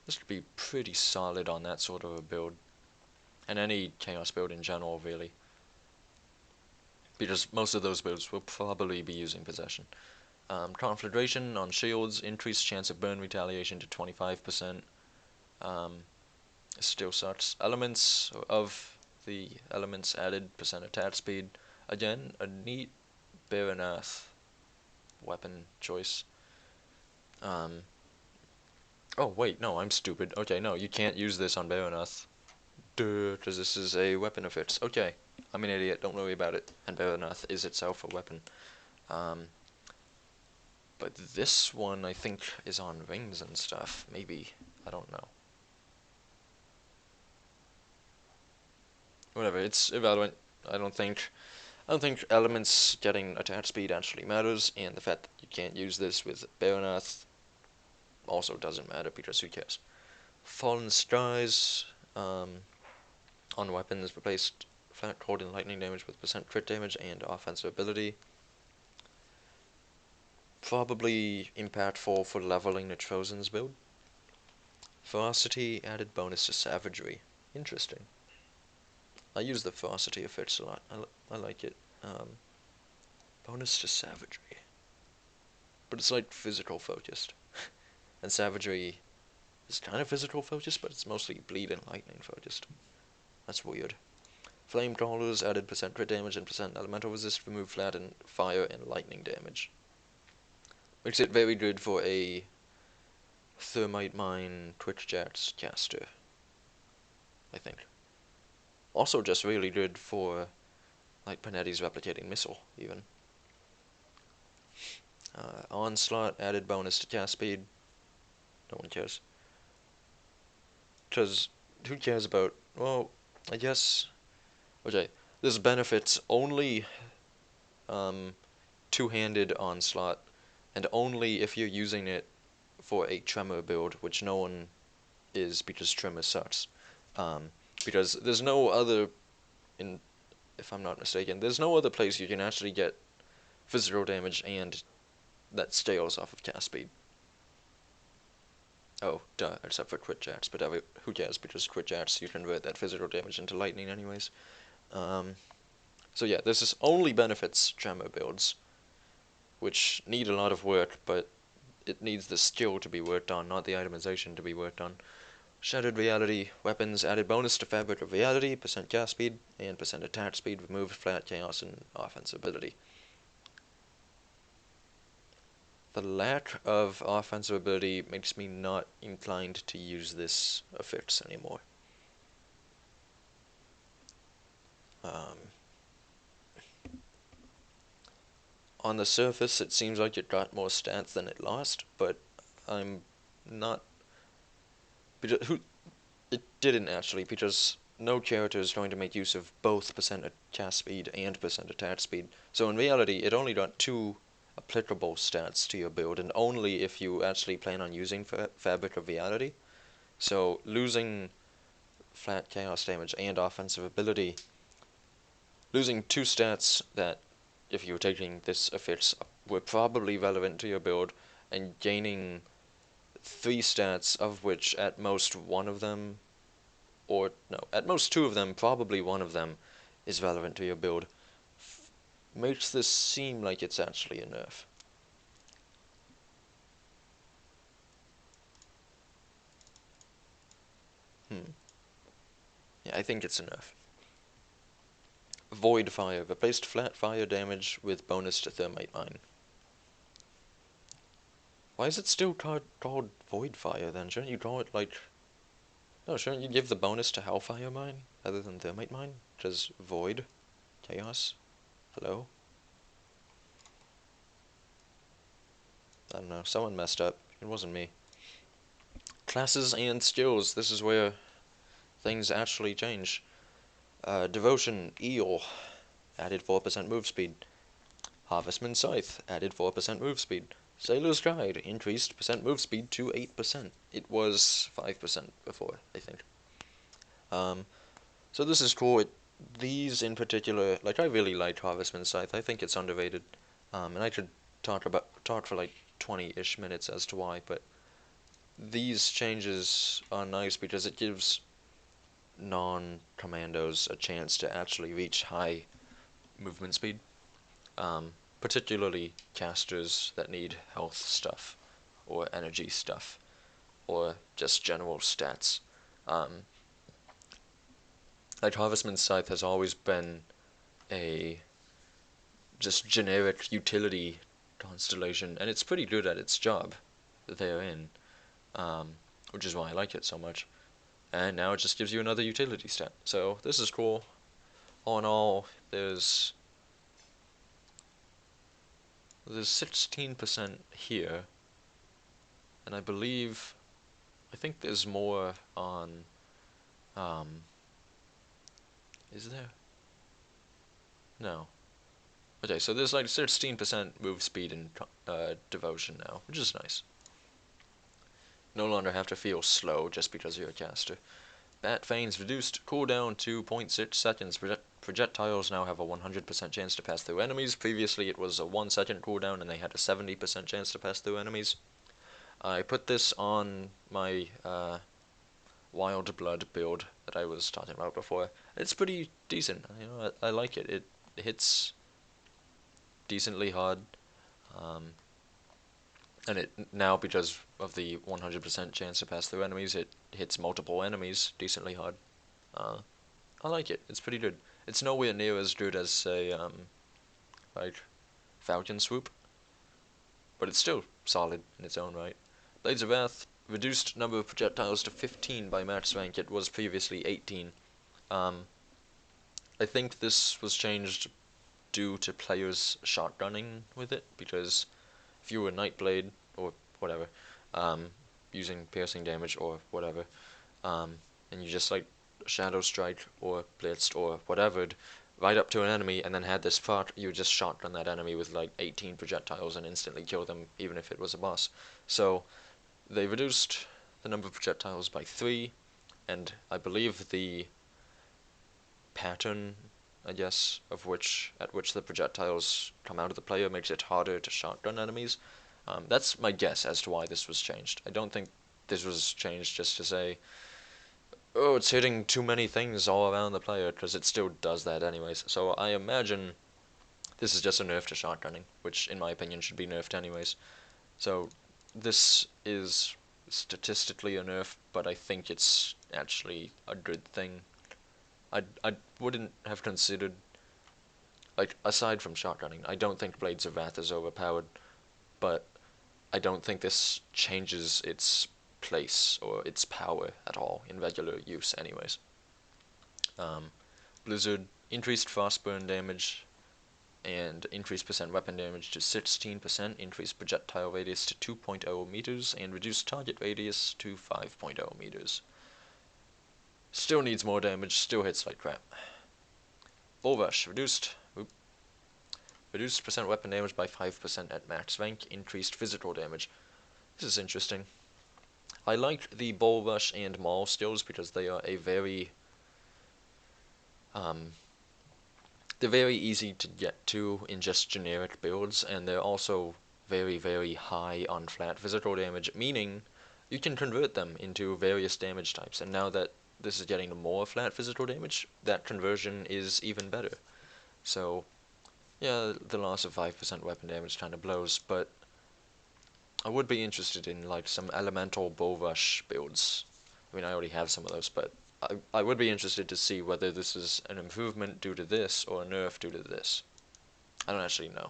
This could be pretty solid on that sort of a build, and any Chaos build in general, really, because most of those builds will probably be using Possession. Conflagration on shields, increased chance of burn retaliation to 25%. Still sucks. Elements of the elements added percent attack speed. Again, a neat barren earth weapon choice. Oh wait, no, I'm stupid. Okay, no, you can't use this on barren earth. Duh, because this is a weapon of its. Okay, I'm an idiot. Don't worry about it. And barren earth is itself a weapon. But this one I think is on rings and stuff. Maybe. I don't know. Whatever, it's irrelevant. I don't think elements getting attack speed actually matters, and the fact that you can't use this with barren earth also doesn't matter because who cares. Fallen skies on weapons replaced flat cold and lightning damage with percent crit damage and offensive ability. Probably impactful for leveling the Trojan's build. Ferocity added bonus to savagery. Interesting. I use the ferocity effects a lot. I like it. Bonus to savagery. But it's like physical focused. And savagery is kind of physical focused, but it's mostly bleed and lightning focused. That's weird. Flame crawlers added percent crit damage and percent elemental resist, remove flat and fire and lightning damage. Makes it very good for a thermite mine Twitch Jacks caster, I think. Also just really good for like Panetti's replicating missile, even. Onslaught added bonus to cast speed. No one cares. Because who cares about, well, I guess, okay, this benefits only two-handed onslaught, and only if you're using it for a tremor build, which no one is because tremor sucks. Because there's no other, if I'm not mistaken, there's no other place you can actually get physical damage and that scales off of cast speed. Oh, duh, except for crit jats, but who cares, because crit jats, you convert that physical damage into lightning anyways. So yeah, this is only benefits tremor builds, which need a lot of work, but it needs the skill to be worked on, not the itemization to be worked on. Shattered Reality weapons added bonus to Fabric of Reality, percent cast speed, and percent attack speed, removed flat chaos and offensive ability. The lack of offensive ability makes me not inclined to use this effects anymore. On the surface, it seems like it got more stats than it lost, but I'm not. Because it didn't actually, because no character is going to make use of both percent cast speed and percent attack speed. So in reality, it only got two applicable stats to your build, and only if you actually plan on using Fabric of Reality. So losing flat chaos damage and offensive ability, losing two stats that, if you were taking this effects, were probably relevant to your build, and gaining three stats, of which at most one of them, or no, at most two of them, probably one of them, is relevant to your build, makes this seem like it's actually a nerf. Yeah, I think it's a nerf. Void Fire replaced flat fire damage with bonus to Thermite Mine. Why is it still called Void Fire then? Shouldn't you call it like... No, shouldn't you give the bonus to Hellfire Mine rather than Thermite Mine? Because Void? Chaos? Hello? I don't know, someone messed up. It wasn't me. Classes and skills. This is where things actually change. Devotion, Eel, added 4% move speed. Harvestman Scythe, added 4% move speed. Sailor's Guide, increased percent move speed to 8%. It was 5% before, I think. So this is cool. These in particular, like, I really like Harvestman Scythe. I think it's underrated. And I could talk for like 20-ish minutes as to why, but these changes are nice because it gives non-commandos a chance to actually reach high movement speed. particularly casters that need health stuff, or energy stuff, or just general stats. Like Harvestman's Scythe has always been a just generic utility constellation, and it's pretty good at its job therein, which is why I like it so much. And now it just gives you another utility stat, so this is cool. All in all, there's 16% here, and I think there's more on, is there? No. Okay, so there's like 16% move speed and devotion now, which is nice. No longer have to feel slow just because you're a caster. Bat Fane's reduced cooldown to 0.6 seconds. Projectiles now have a 100% chance to pass through enemies. Previously it was a 1 second cooldown and they had a 70% chance to pass through enemies. I put this on my Wild Blood build that I was talking about before. It's pretty decent. You know, I like it. It hits decently hard. And it now, because of the 100% chance to pass through enemies, it hits multiple enemies decently hard. I like it. It's pretty good. It's nowhere near as good as, say, like Falcon Swoop, but it's still solid in its own right. Blades of Wrath, reduced number of projectiles to 15 by max rank. It was previously 18. I think this was changed due to players shotgunning with it, because if you were Nightblade or whatever, using piercing damage or whatever, and you just like Shadow Strike or Blitzed or whatever right up to an enemy and then had this part, you would just shotgun that enemy with like 18 projectiles and instantly kill them even if it was a boss. So they reduced the number of projectiles by 3, and I believe the pattern, I guess, at which the projectiles come out of the player makes it harder to shotgun enemies. That's my guess as to why this was changed. I don't think this was changed just to say, oh, it's hitting too many things all around the player, because it still does that anyways. So I imagine this is just a nerf to shotgunning, which in my opinion should be nerfed anyways. So this is statistically a nerf, but I think it's actually a good thing. I wouldn't have considered, like, aside from shotgunning, I don't think Blades of Wrath is overpowered, but I don't think this changes its place or its power at all in regular use anyways. Blizzard, increased frostburn damage and increased percent weapon damage to 16%, increased projectile radius to 2.0 meters, and reduced target radius to 5.0 meters. Still needs more damage, still hits like crap. Bull Rush, reduced percent weapon damage by 5% at max rank, increased physical damage. This is interesting. I like the Bull Rush and Maul skills because they are a very they're very easy to get to in just generic builds, and they're also very, very high on flat physical damage, meaning you can convert them into various damage types, and now that this is getting more flat physical damage, that conversion is even better. So, yeah, the loss of 5% weapon damage kind of blows, but I would be interested in like some elemental Bull Rush builds. I mean, I already have some of those, but I would be interested to see whether this is an improvement due to this or a nerf due to this. I don't actually know.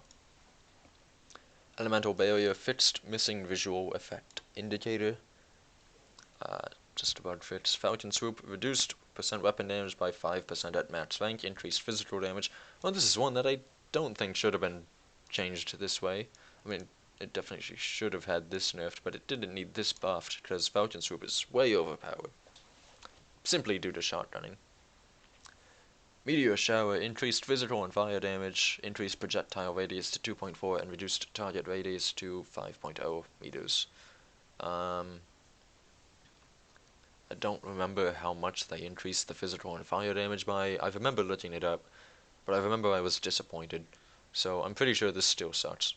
Elemental Barrier, fixed missing visual effect indicator. Just about fixed. Falcon Swoop, reduced percent weapon damage by 5% at max rank, increased physical damage. Well, this is one that I don't think should have been changed this way. I mean, it definitely should have had this nerfed, but it didn't need this buffed, because Falcon Swoop is way overpowered, simply due to shotgunning. Meteor Shower, increased physical and fire damage, increased projectile radius to 2.4, and reduced target radius to 5.0 meters. I don't remember how much they increased the physical and fire damage by. I remember looking it up, but I remember I was disappointed, so I'm pretty sure this still sucks.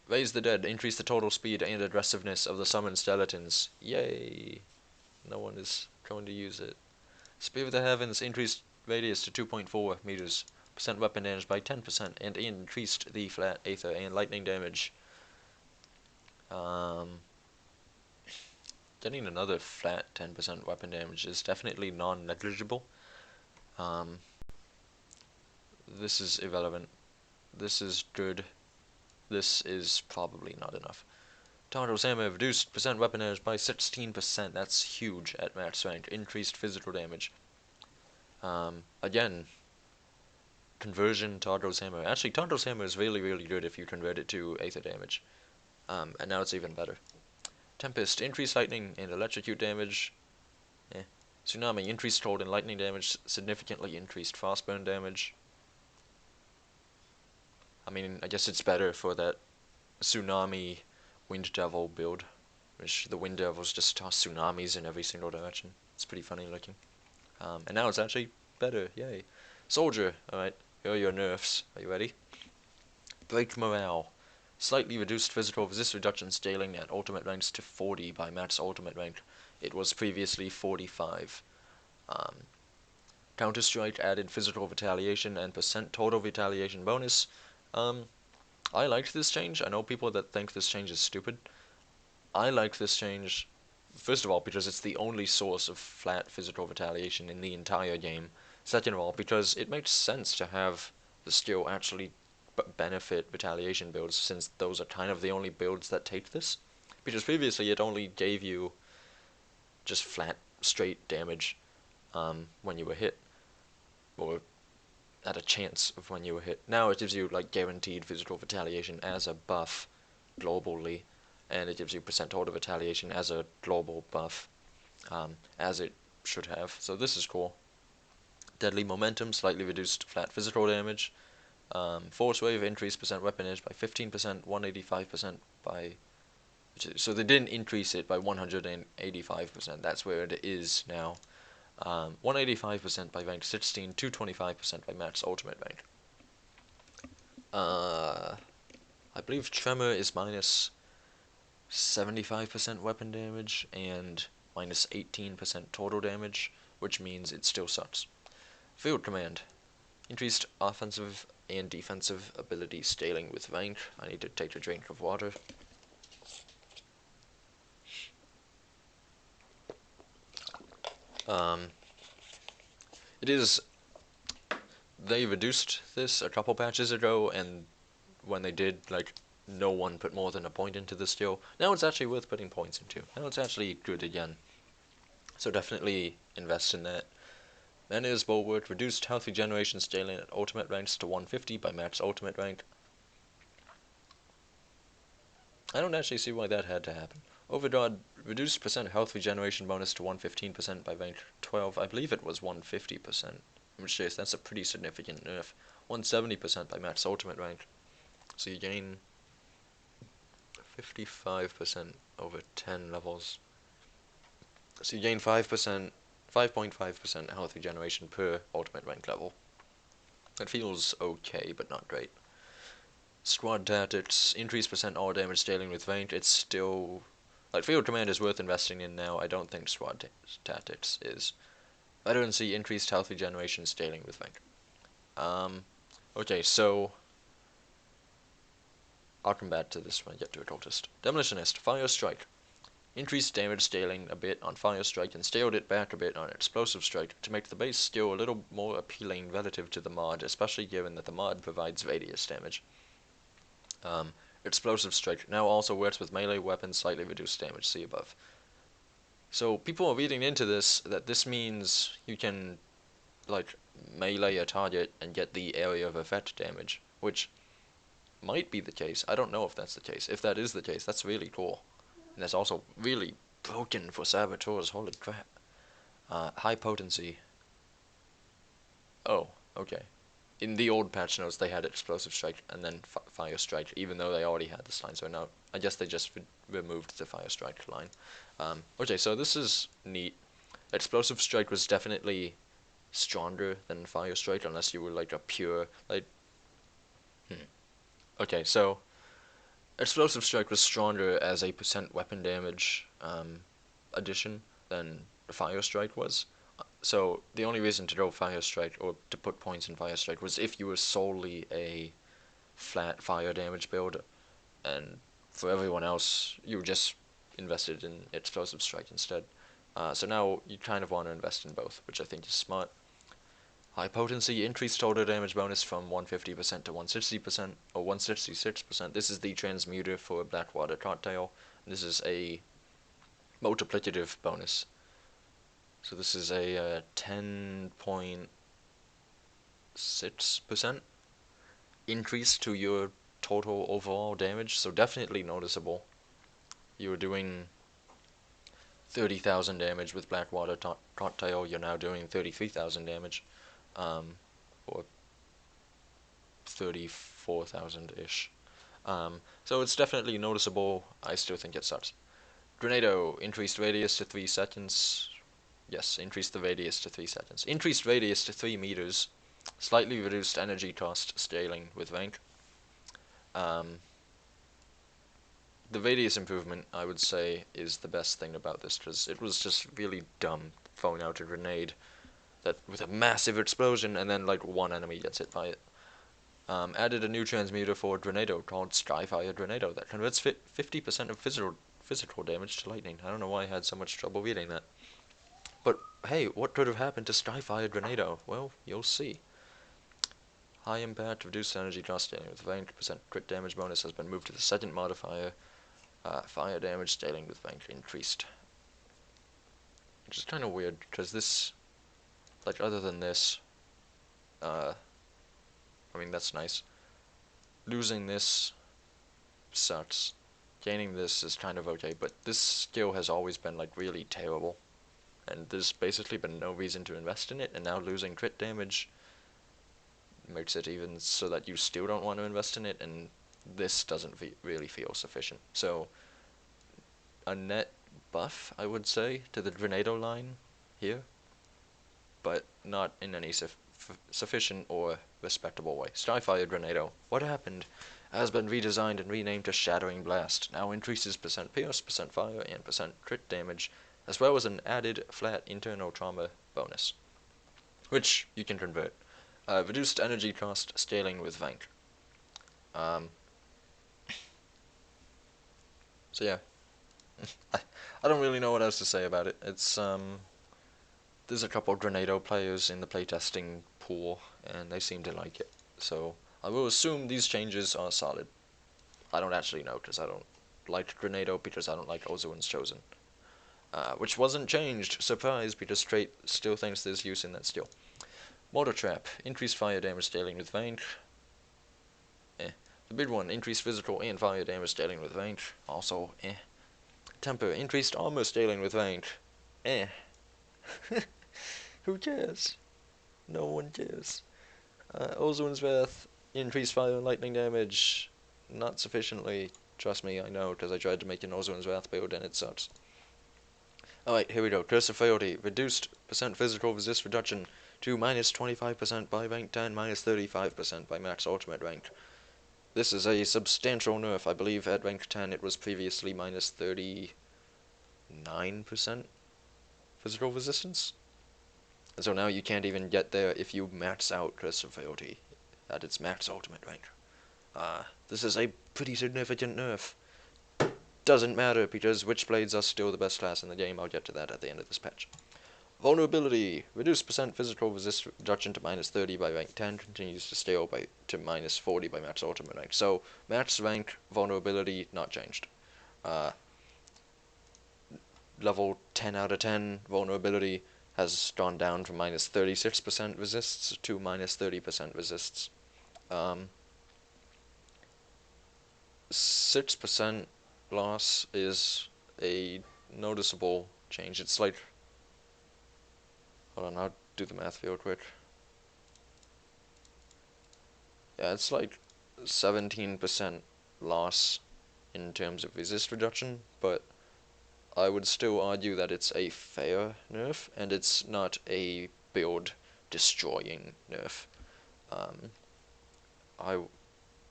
Raise the Dead, increase the total speed and aggressiveness of the summoned skeletons. Yay! No one is going to use it. Spear of the Heavens, increased radius to 2.4 meters. weapon damage by 10%, and increased the flat, aether, and lightning damage. Getting another flat 10% weapon damage is definitely non-negligible. This is irrelevant. This is good. This is probably not enough. Tardo's hammer reduced percent weapon damage by 16%. That's huge at max rank. Increased physical damage. Again, conversion Tardo's hammer. Actually, Tardo's hammer is really, really good if you convert it to aether damage. And now it's even better. Tempest, increased lightning and electrocute damage. Tsunami, increased cold and lightning damage. Significantly increased frostburn damage. I mean, I guess it's better for that Tsunami Wind Devil build, which the Wind Devils just toss tsunamis in every single direction. It's pretty funny looking. And now it's actually better, yay. Soldier, alright, here are your nerfs. Are you ready? Break morale. Slightly reduced physical resist reduction scaling at ultimate ranks to 40 by max ultimate rank. It was previously 45. Counter-Strike added physical retaliation and percent total retaliation bonus. I liked this change. I know people that think this change is stupid. I like this change, first of all, because it's the only source of flat physical retaliation in the entire game. Second of all, because it makes sense to have the skill actually benefit retaliation builds, since those are kind of the only builds that take this. Because previously it only gave you just flat, straight damage when you were hit, or at a chance of when you were hit. Now it gives you like guaranteed physical retaliation as a buff globally, and it gives you percent total retaliation as a global buff, as it should have. So this is cool. Deadly momentum, slightly reduced flat physical damage. Force wave, increased percent weapon damage by 15%, 185% by... So they didn't increase it by 185%, that's where it is now. 185% by rank 16, 225% by max ultimate rank. I believe Tremor is minus 75% weapon damage and minus 18% total damage, which means it still sucks. Field Command. Increased offensive and defensive ability scaling with rank. I need to take a drink of water. They reduced this a couple patches ago, and when they did, like, no one put more than a point into the skill. Now it's actually worth putting points into. Now it's actually good again. So definitely invest in that. Manor's Bulwark, reduced health regeneration scaling at ultimate ranks to 150 by max ultimate rank. I don't actually see why that had to happen. Overdod, reduced percent health regeneration bonus to 115% by rank 12. I believe it was 150%. In which case, that's a pretty significant nerf. 170% by max ultimate rank. So you gain 55% over 10 levels. So you gain 5.5% health regeneration per ultimate rank level. It feels okay, but not great. Squad Tactics, increased percent all damage scaling with rank. It's still... Like, Field Command is worth investing in now. I don't think Squad Tactics is. I don't see increased health regeneration scaling with rank. Okay, so... I'll come back to this when I get to Occultist. Demolitionist, Fire Strike. Increased damage scaling a bit on Fire Strike and scaled it back a bit on Explosive Strike to make the base skill a little more appealing relative to the mod, especially given that the mod provides radius damage. Explosive Strike now also works with melee weapons, slightly reduced damage, see above. So people are reading into this that this means you can, like, melee a target and get the area of effect damage, which might be the case. I don't know if that's the case. If that is the case, that's really cool. And that's also really broken for saboteurs, holy crap. High potency. Oh, okay. In the old patch notes, they had Explosive Strike and then Fire Strike, even though they already had this line. So now, I guess they just removed the Fire Strike line. Okay, so this is neat. Explosive Strike was definitely stronger than Fire Strike, unless you were like a pure, like... Okay, so Explosive Strike was stronger as a percent weapon damage addition than Fire Strike was. So the only reason to go Fire Strike, or to put points in Fire Strike, was if you were solely a flat fire damage build, and for everyone else, you were just invested in Explosive Strike instead. So now you kind of want to invest in both, which I think is smart. High Potency, increased total damage bonus from 150% to 160%, or 166%. This is the transmuter for Blackwater Cocktail. This is a multiplicative bonus. So this is a 10.6% increase to your total overall damage, so definitely noticeable. You were doing 30,000 damage with Blackwater Cocktail, you're now doing 33,000 damage, or 34,000-ish. So it's definitely noticeable. I still think it sucks. Grenado, increased radius to 3 seconds. Yes, increased the radius to 3 seconds. Increased radius to 3 meters. Slightly reduced energy cost scaling with rank. The radius improvement, I would say, is the best thing about this, because it was just really dumb throwing out a grenade that with a massive explosion and then like one enemy gets hit by it. Added a new transmuter for Grenado called Skyfire Grenado that converts 50% of physical damage to lightning. I don't know why I had so much trouble reading that. But hey, what could have happened to Skyfire Grenado? Well, you'll see. High impact, reduced energy cost scaling with 90% crit damage bonus has been moved to the second modifier. Fire damage scaling with rank increased. Which is kind of weird, because this, like, other than this, I mean, that's nice. Losing this sucks. Gaining this is kind of okay, but this skill has always been, like, really terrible. And there's basically been no reason to invest in it, and now losing crit damage makes it even so that you still don't want to invest in it, and this doesn't really feel sufficient. So, a net buff, I would say, to the Grenado line here, but not in any sufficient or respectable way. Skyfire Grenado, what happened? Has been redesigned and renamed to Shattering Blast. Now increases percent pierce, percent fire, and percent crit damage, as well as an added flat internal trauma bonus, which you can convert. Reduced energy cost scaling with rank. So yeah, I don't really know what else to say about it. It's there's a couple of Grenado players in the playtesting pool, and they seem to like it. So I will assume these changes are solid. I don't actually know, because I don't like Grenado, because I don't like Ozoan's Chosen. Which wasn't changed, surprise, because Trait still thinks there's use in that skill. Mortar Trap, increased fire damage scaling with rank. The big one, increased physical and fire damage scaling with rank. Also, Temper, increased armor scaling with rank. Who cares? No one cares. Ozoan's Wrath, increased fire and lightning damage. Not sufficiently. Trust me, I know, because I tried to make an Ozoan's Wrath build and it sucks. Alright, here we go. Curse of Frailty, reduced percent physical resist reduction to minus 25% by rank 10, minus 35% by max ultimate rank. This is a substantial nerf. I believe at rank 10 it was previously minus 39% physical resistance. So now you can't even get there if you max out Curse of Frailty at its max ultimate rank. This is a pretty significant nerf. Doesn't matter, because Witchblades are still the best class in the game. I'll get to that at the end of this patch. Vulnerability. Reduced percent physical resist reduction to minus 30 by rank 10. Continues to scale to minus 40 by max ultimate rank. So, max rank vulnerability not changed. Level 10 out of 10 vulnerability has gone down from minus 36% resists to minus 30% resists. 6% loss is a noticeable change. It's like, hold on, I'll do the math real quick. Yeah, it's like 17% loss in terms of resist reduction, but I would still argue that it's a fair nerf, and it's not a build destroying nerf.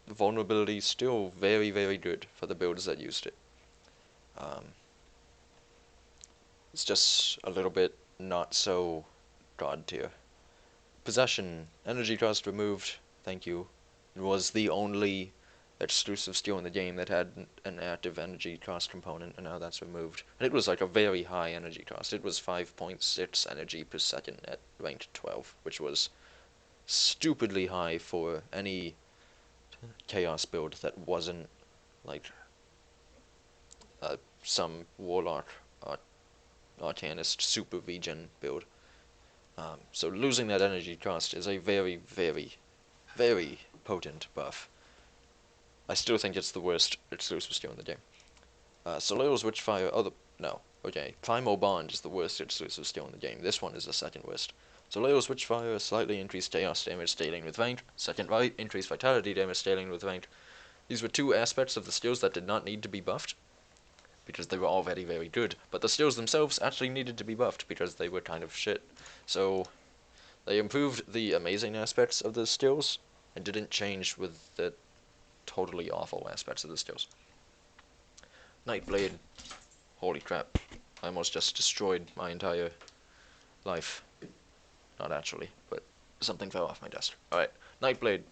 Vulnerability is still very, very good for the builds that used it. It's just a little bit not so god tier. Possession, energy cost removed, thank you. It was the only exclusive skill in the game that had an active energy cost component, and now that's removed. And it was like a very high energy cost. It was 5.6 energy per second at rank 12, which was stupidly high for any chaos build that wasn't like some warlock arcanist super regen build. So losing that energy cost is a very, very, very potent buff. I still think it's the worst exclusive skill in the game. Soleil's Witchfire, no, okay, Primal Bond is the worst exclusive skill in the game. This one is the second worst. Soleil's Witchfire, slightly increased chaos damage scaling with rank. Second right, increased vitality damage scaling with rank. These were two aspects of the skills that did not need to be buffed, because they were already very good, but the skills themselves actually needed to be buffed, because they were kind of shit. So, they improved the amazing aspects of the skills, and didn't change with the totally awful aspects of the skills. Nightblade, holy crap, I almost just destroyed my entire life. Not actually, but something fell off my desk. Alright, Nightblade,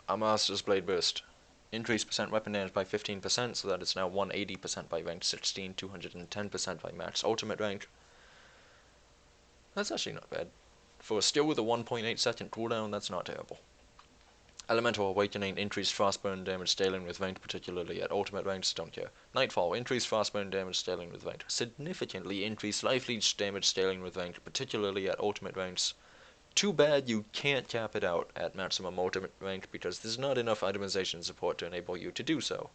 our Master's Blade Burst. Increase percent weapon damage by 15%, so that it's now 180% by rank 16, 210% by max ultimate rank. That's actually not bad. For a skill with a 1.8 second cooldown, that's not terrible. Elemental Awakening, increased frostburn damage scaling with rank, particularly at ultimate ranks, don't care. Nightfall, increased frostburn damage scaling with rank. Significantly increased life leech damage scaling with rank, particularly at ultimate ranks. Too bad you can't cap it out at maximum ultimate rank, because there's not enough itemization support to enable you to do so.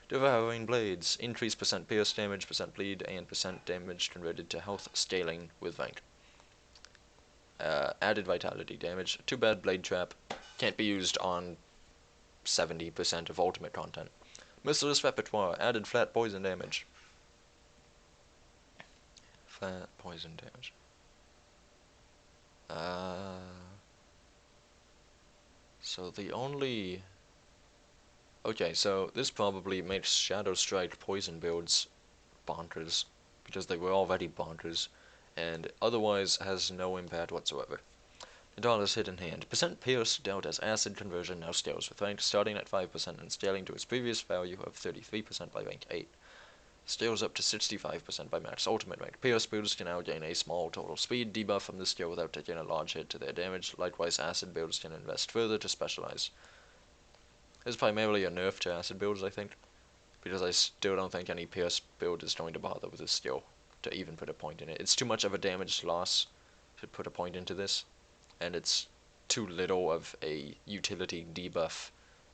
Devouring Blades, increased percent pierce damage, percent bleed, and percent damage converted to health scaling with rank. Added vitality damage. Too bad Blade Trap can't be used on 70% of ultimate content. Merciless Repertoire, added flat poison damage. Flat poison damage. So the only... Okay, so this probably makes Shadow Strike poison builds bonkers, because they were already bonkers, and otherwise has no impact whatsoever. Nadala's Hidden Hand. Percent pierce dealt as acid conversion now scales with rank, starting at 5% and scaling to its previous value of 33% by rank 8. Scales up to 65% by max ultimate rank. Pierce builds can now gain a small total speed debuff from this skill without taking a large hit to their damage. Likewise, acid builds can invest further to specialize. This is primarily a nerf to acid builds, I think, because I still don't think any pierce build is going to bother with this skill to even put a point in it. It's too much of a damage loss to put a point into this, and it's too little of a utility debuff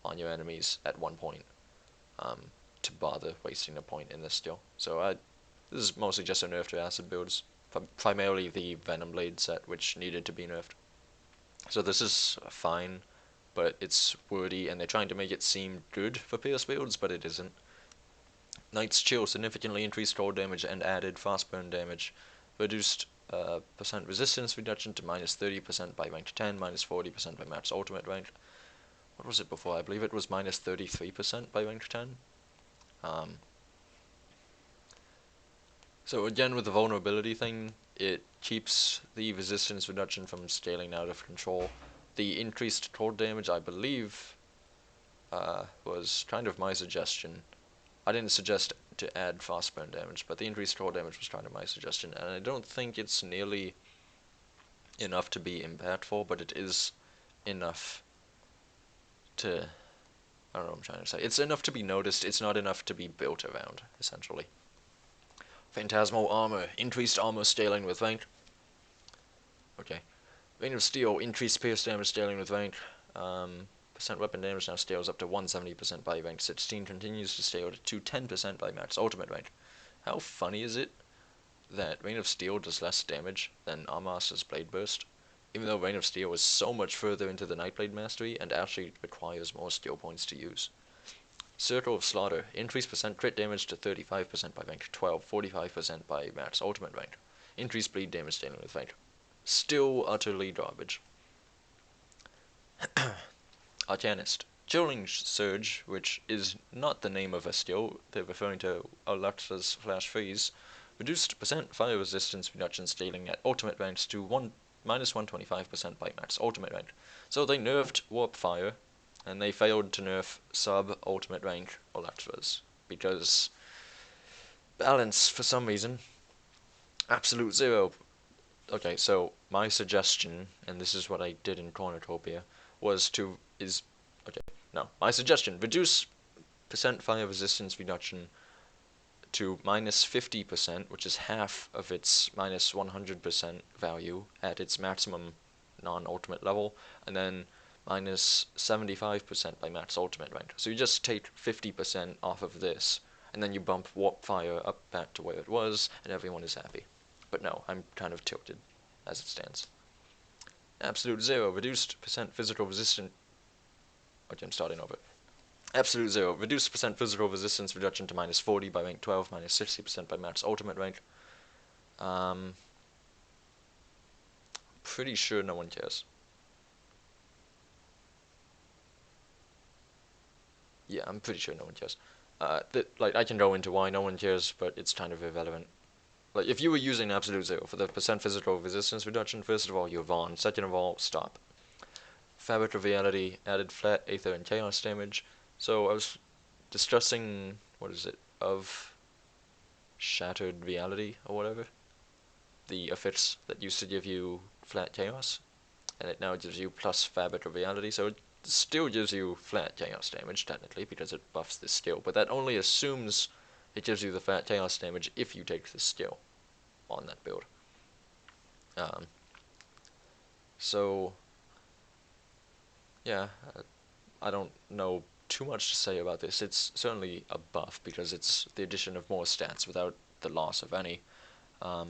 on your enemies at one point to bother wasting a point in this skill. So this is mostly just a nerf to acid builds, primarily the Venom Blade set, which needed to be nerfed. So this is fine, but it's wordy, and they're trying to make it seem good for pierce builds, but it isn't. Knight's Chill, significantly increased cold damage and added frostburn damage. Reduced percent resistance reduction to minus 30% by rank 10, minus 40% by max ultimate rank. What was it before? I believe it was minus 33% by rank 10. So again, with the vulnerability thing, it keeps the resistance reduction from scaling out of control. The increased cold damage, I believe, was kind of my suggestion. I didn't suggest to add frostburn damage, but the increased cold damage was kind of my suggestion, and I don't think it's nearly enough to be impactful, but it is enough to... I don't know what I'm trying to say. It's enough to be noticed, it's not enough to be built around, essentially. Phantasmal Armor, increased armor scaling with rank. Okay. Vein of Steel, increased pierce damage scaling with rank. Percent weapon damage now scales up to 170% by rank 16, continues to scale to 10% by max ultimate rank. How funny is it that Rain of Steel does less damage than Armaster's Blade Burst, even though Rain of Steel is so much further into the Nightblade mastery and actually requires more skill points to use. Circle of Slaughter, increased percent crit damage to 35% by rank 12, 45% by max ultimate rank. Increased bleed damage scaling with rank. Still utterly garbage. Arcanist. Chilling Surge, which is not the name of a skill, they're referring to Alexa's Flash Freeze, reduced percent fire resistance reduction scaling at ultimate ranks to minus 125% by max ultimate range. So they nerfed Warp Fire, and they failed to nerf sub-ultimate range Electras, because balance, for some reason, absolute zero. Okay, so my suggestion, and this is what I did in Cornucopia, my suggestion, reduce percent fire resistance reduction to minus 50%, which is half of its minus 100% value at its maximum non-ultimate level, and then minus 75% by max ultimate range. So you just take 50% off of this, and then you bump Warp Fire up back to where it was, and everyone is happy. But no, I'm kind of tilted as it stands. Absolute zero, reduced percent physical resistance. Okay, I'm starting over. Absolute zero, reduced percent physical resistance reduction to minus 40 by rank 12, minus 60% by max ultimate rank. Pretty sure no one cares. Yeah, I'm pretty sure no one cares. I can go into why no one cares, but it's kind of irrelevant. Like, if you were using absolute zero for the percent physical resistance reduction, first of all, you're Vaughn. Second of all, stop. Fabric of Reality added flat, Aether, and Chaos damage. So I was discussing, of Shattered Reality, or whatever. The affix that used to give you flat Chaos, and it now gives you plus Fabric of Reality, so it still gives you flat Chaos damage, technically, because it buffs this skill, but that only assumes it gives you the flat Chaos damage if you take this skill on that build. So, yeah, I don't know too much to say about this. It's certainly a buff, because it's the addition of more stats without the loss of any. I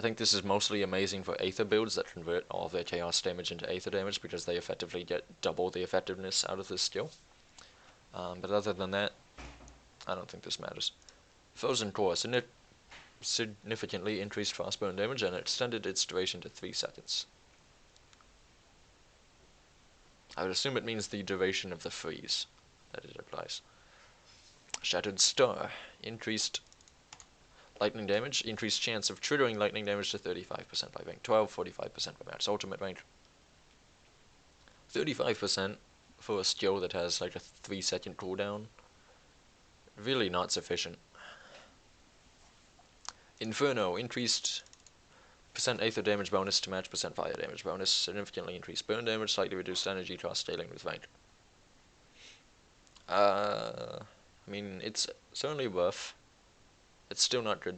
think this is mostly amazing for Aether builds that convert all of their Chaos damage into Aether damage, because they effectively get double the effectiveness out of this skill. But other than that, I don't think this matters. Frozen Core significantly increased frostburn damage and extended its duration to 3 seconds. I would assume it means the duration of the freeze that it applies. Shattered Star increased lightning damage, increased chance of triggering lightning damage to 35% by rank 12, 45% by max ultimate rank. 35% for a skill that has like a 3-second cooldown, really not sufficient. Inferno increased percent Aether damage bonus to match percent fire damage bonus, significantly increased burn damage, slightly reduced energy cost scaling with rank. I mean, it's certainly rough. It's still not good.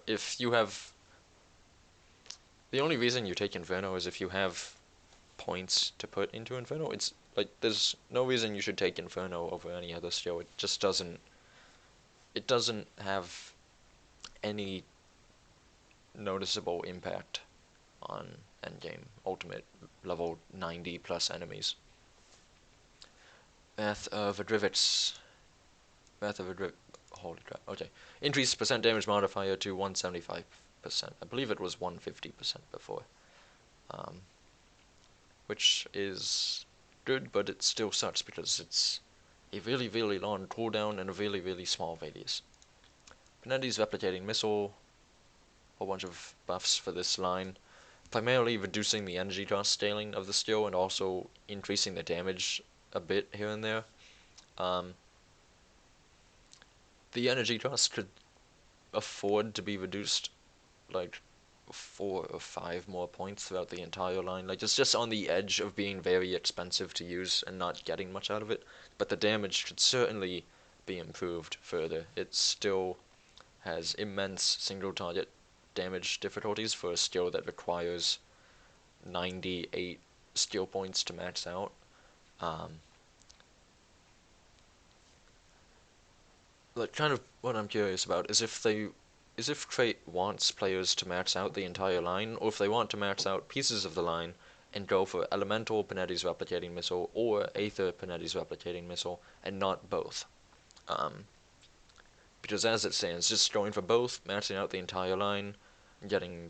If you have... The only reason you take Inferno is if you have points to put into Inferno. It's like, there's no reason you should take Inferno over any other skill. It just doesn't... It doesn't have any noticeable impact on endgame, ultimate, level 90 plus enemies. Wrath of Adrivix. Holy crap, okay. Increased percent damage modifier to 175%. I believe it was 150% before. Which is good, but it still sucks because it's a really, really long cooldown and a really, really small radius. Penetti's Replicating Missile, a whole bunch of buffs for this line. Primarily reducing the energy cost scaling of the skill and also increasing the damage a bit here and there. The energy cost could afford to be reduced like 4 or 5 more points throughout the entire line. Like, it's just on the edge of being very expensive to use and not getting much out of it. But the damage could certainly be improved further. It still has immense single target damage difficulties for a skill that requires 98 skill points to max out. Like, kind of what I'm curious about is if Crate wants players to max out the entire line, or if they want to max out pieces of the line and go for Elemental Penetti's Replicating Missile or Aether Penetti's Replicating Missile, and not both. Because as it stands, just going for both, maxing out the entire line, and getting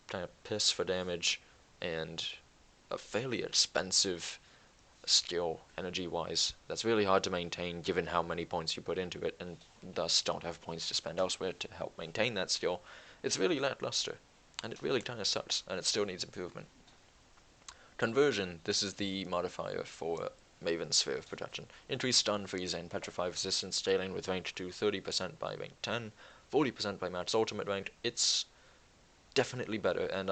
kind of piss for damage, and a fairly expensive skill energy-wise. That's really hard to maintain given how many points you put into it, and thus don't have points to spend elsewhere to help maintain that skill. It's really lackluster, and it really kind of sucks, and it still needs improvement. Conversion, this is the modifier for Maven's Sphere of Protection. Increase stun, freeze, and petrify resistance scaling with rank to 30% by rank 10, 40% by max ultimate rank. It's definitely better, and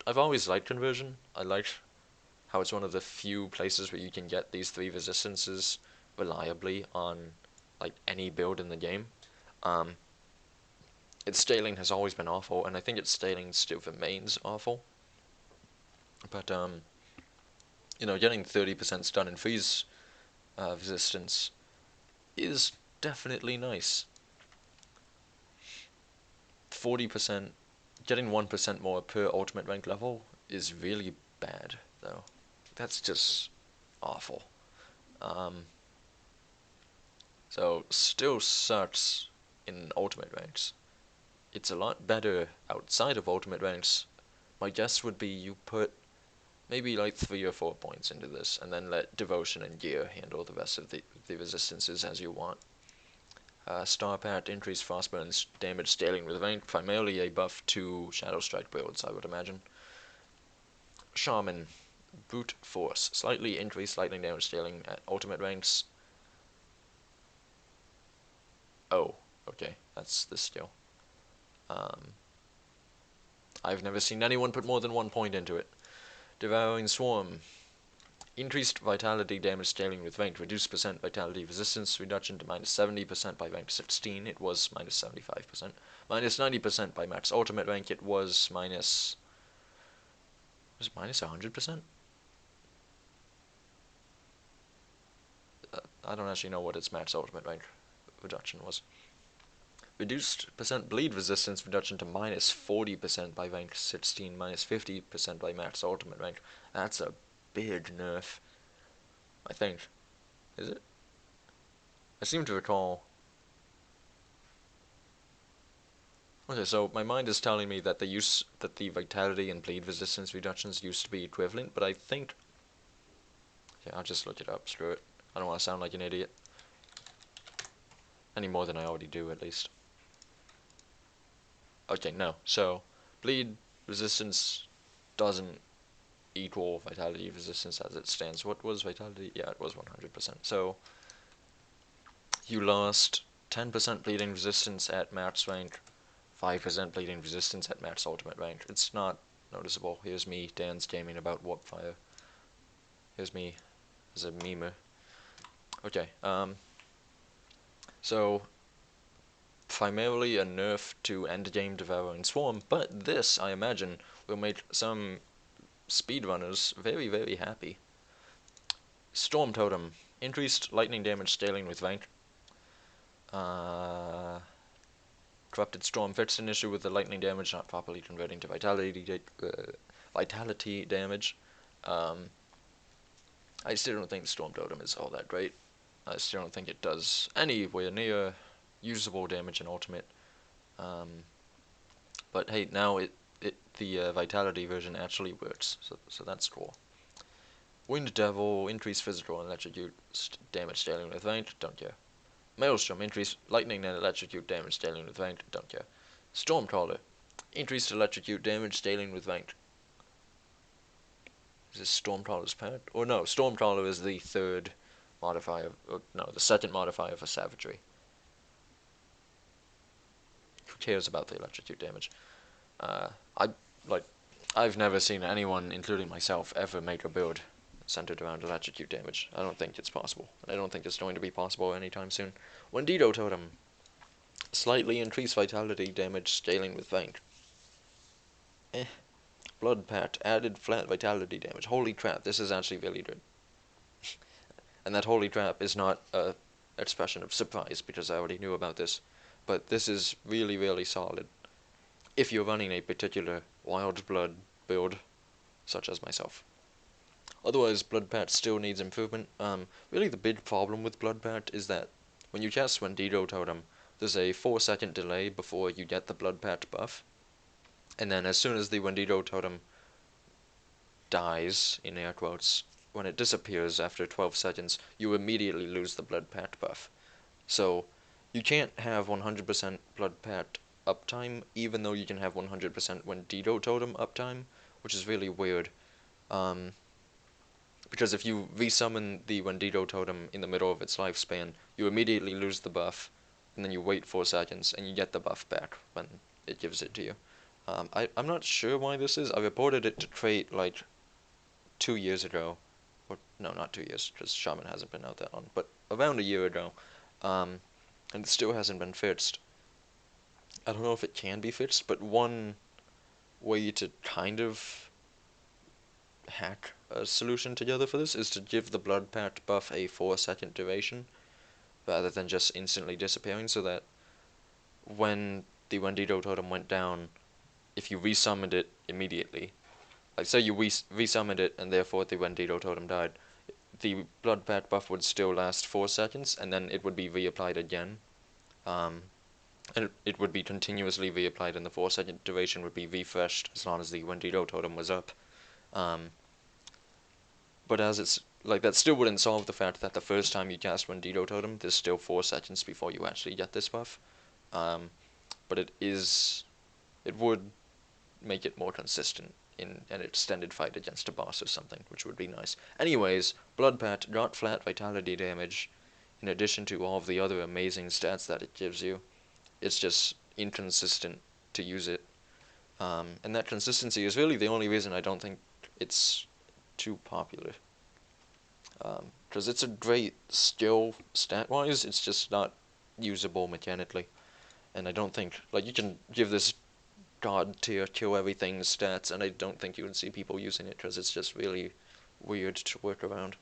I've always liked conversion. I like how it's one of the few places where you can get these 3 resistances reliably on like any build in the game. Its scaling has always been awful, and I think its scaling still remains awful. But getting 30% stun and freeze resistance is definitely nice. 40%, getting 1% more per ultimate rank level is really bad, though. That's just awful. So, still sucks in ultimate ranks. It's a lot better outside of ultimate ranks. My guess would be you put maybe like 3 or 4 points into this, and then let Devotion and Gear handle the rest of the resistances as you want. Star Pat, increased Frostburn's damage scaling with rank, primarily a buff to Shadow Strike builds, I would imagine. Shaman, Brute Force, slightly increased lightning damage scaling at ultimate ranks. Oh, okay, that's the skill. I've never seen anyone put more than 1 point into it. Devouring Swarm. Increased vitality damage scaling with rank. Reduced percent vitality resistance reduction to minus 70% by rank 16. It was minus 75%. Minus 90% by max ultimate rank. It was minus... Was it minus 100%? I don't actually know what its max ultimate rank reduction was. Reduced percent bleed resistance reduction to minus 40% by rank 16, minus 50% by max ultimate rank. That's a big nerf, I think. Is it? I seem to recall... Okay, so my mind is telling me that the vitality and bleed resistance reductions used to be equivalent, but I think... Yeah, I'll just look it up, screw it. I don't want to sound like an idiot. Any more than I already do, at least. Okay, no. So, bleed resistance doesn't equal vitality resistance as it stands. What was vitality? Yeah, it was 100%. So, you lost 10% bleeding resistance at max rank, 5% bleeding resistance at max ultimate rank. It's not noticeable. Here's me, Dan's gaming about Warpfire. Here's me as a memer. Okay, so primarily a nerf to endgame Devouring Swarm, but this, I imagine, will make some speedrunners very, very happy. Storm Totem. Increased lightning damage scaling with rank. Corrupted Storm fixed an issue with the lightning damage not properly converting to vitality damage. I still don't think Storm Totem is all that great. I still don't think it does anywhere near usable damage in Ultimate. But hey, now the Vitality version actually works, so that's cool. Wind Devil, increased physical and electrocute damage scaling with rank, don't care. Maelstrom, increased lightning and electrocute damage scaling with rank, don't care. Stormcaller, increased electrocute damage scaling with rank. Is this Stormcaller's part? Or no, Stormcaller is the third modifier, or no, the second modifier for Savagery. Who cares about the electrocute damage? I've never seen anyone, including myself, ever make a build centered around electrocute damage. I don't think it's possible. And I don't think it's going to be possible anytime soon. Wendigo Totem. Slightly increased vitality damage scaling with rank. Blood Pat. Added flat vitality damage. Holy crap, this is actually really good. And that holy crap is not a expression of surprise, because I already knew about this. But this is really, really solid. If you're running a particular wild blood build, such as myself. Otherwise, Blood Pat still needs improvement. Really the big problem with Blood Pat is that when you cast Wendigo Totem, there's a 4-second delay before you get the Blood Pat buff. And then as soon as the Wendigo Totem dies, in air quotes, when it disappears after 12 seconds, you immediately lose the Blood Pat buff. So, you can't have 100% Blood Pat uptime, even though you can have 100% Wendigo Totem uptime, which is really weird. Um, because if you resummon the Wendigo Totem in the middle of its lifespan, you immediately lose the buff, and then you wait 4 seconds, and you get the buff back when it gives it to you. I'm not sure why this is. I reported it to Crate like 2 years ago. Or, no, not 2 years, because Shaman hasn't been out that long, but around a year ago. And it still hasn't been fixed. I don't know if it can be fixed, but one way to kind of hack a solution together for this is to give the Blood Pact buff a 4-second duration, rather than just instantly disappearing, so that when the Wendigo Totem went down, if you resummoned it immediately, like say you resummoned it and therefore the Wendigo Totem died, the Blood Pact buff would still last 4 seconds, and then it would be reapplied again. And it would be continuously reapplied, and the 4-second duration would be refreshed as long as the Wendigo Totem was up. But as it's like, that still wouldn't solve the fact that the first time you cast Wendigo Totem, there's still 4 seconds before you actually get this buff. But it would make it more consistent in an extended fight against a boss or something, which would be nice. Anyways, Blood Pact got flat vitality damage, in addition to all of the other amazing stats that it gives you. It's just inconsistent to use it. And that consistency is really the only reason I don't think it's too popular. Because it's a great skill stat-wise, it's just not usable mechanically. And I don't think, like, you can give this god tier kill everything stats, and I don't think you would see people using it because it's just really weird to work around.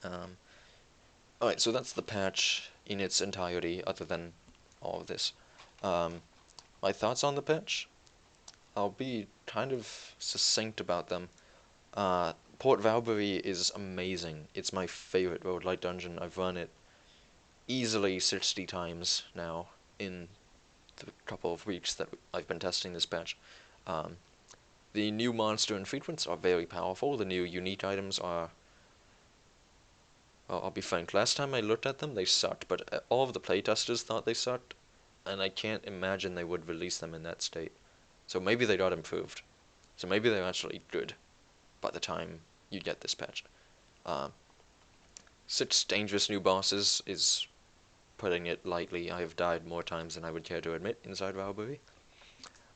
Alright, so that's the patch in its entirety, other than all of this. My thoughts on the patch? I'll be kind of succinct about them. Port Valbury is amazing. It's my favorite roguelite dungeon. I've run it easily 60 times now in the couple of weeks that I've been testing this patch. The new monster and frequents are very powerful. The new unique items are... Well, I'll be frank, last time I looked at them, they sucked, but all of the playtesters thought they sucked, and I can't imagine they would release them in that state. So maybe they got improved. So maybe they're actually good by the time you get this patch. 6 dangerous new bosses is putting it lightly. I have died more times than I would care to admit inside Valbury.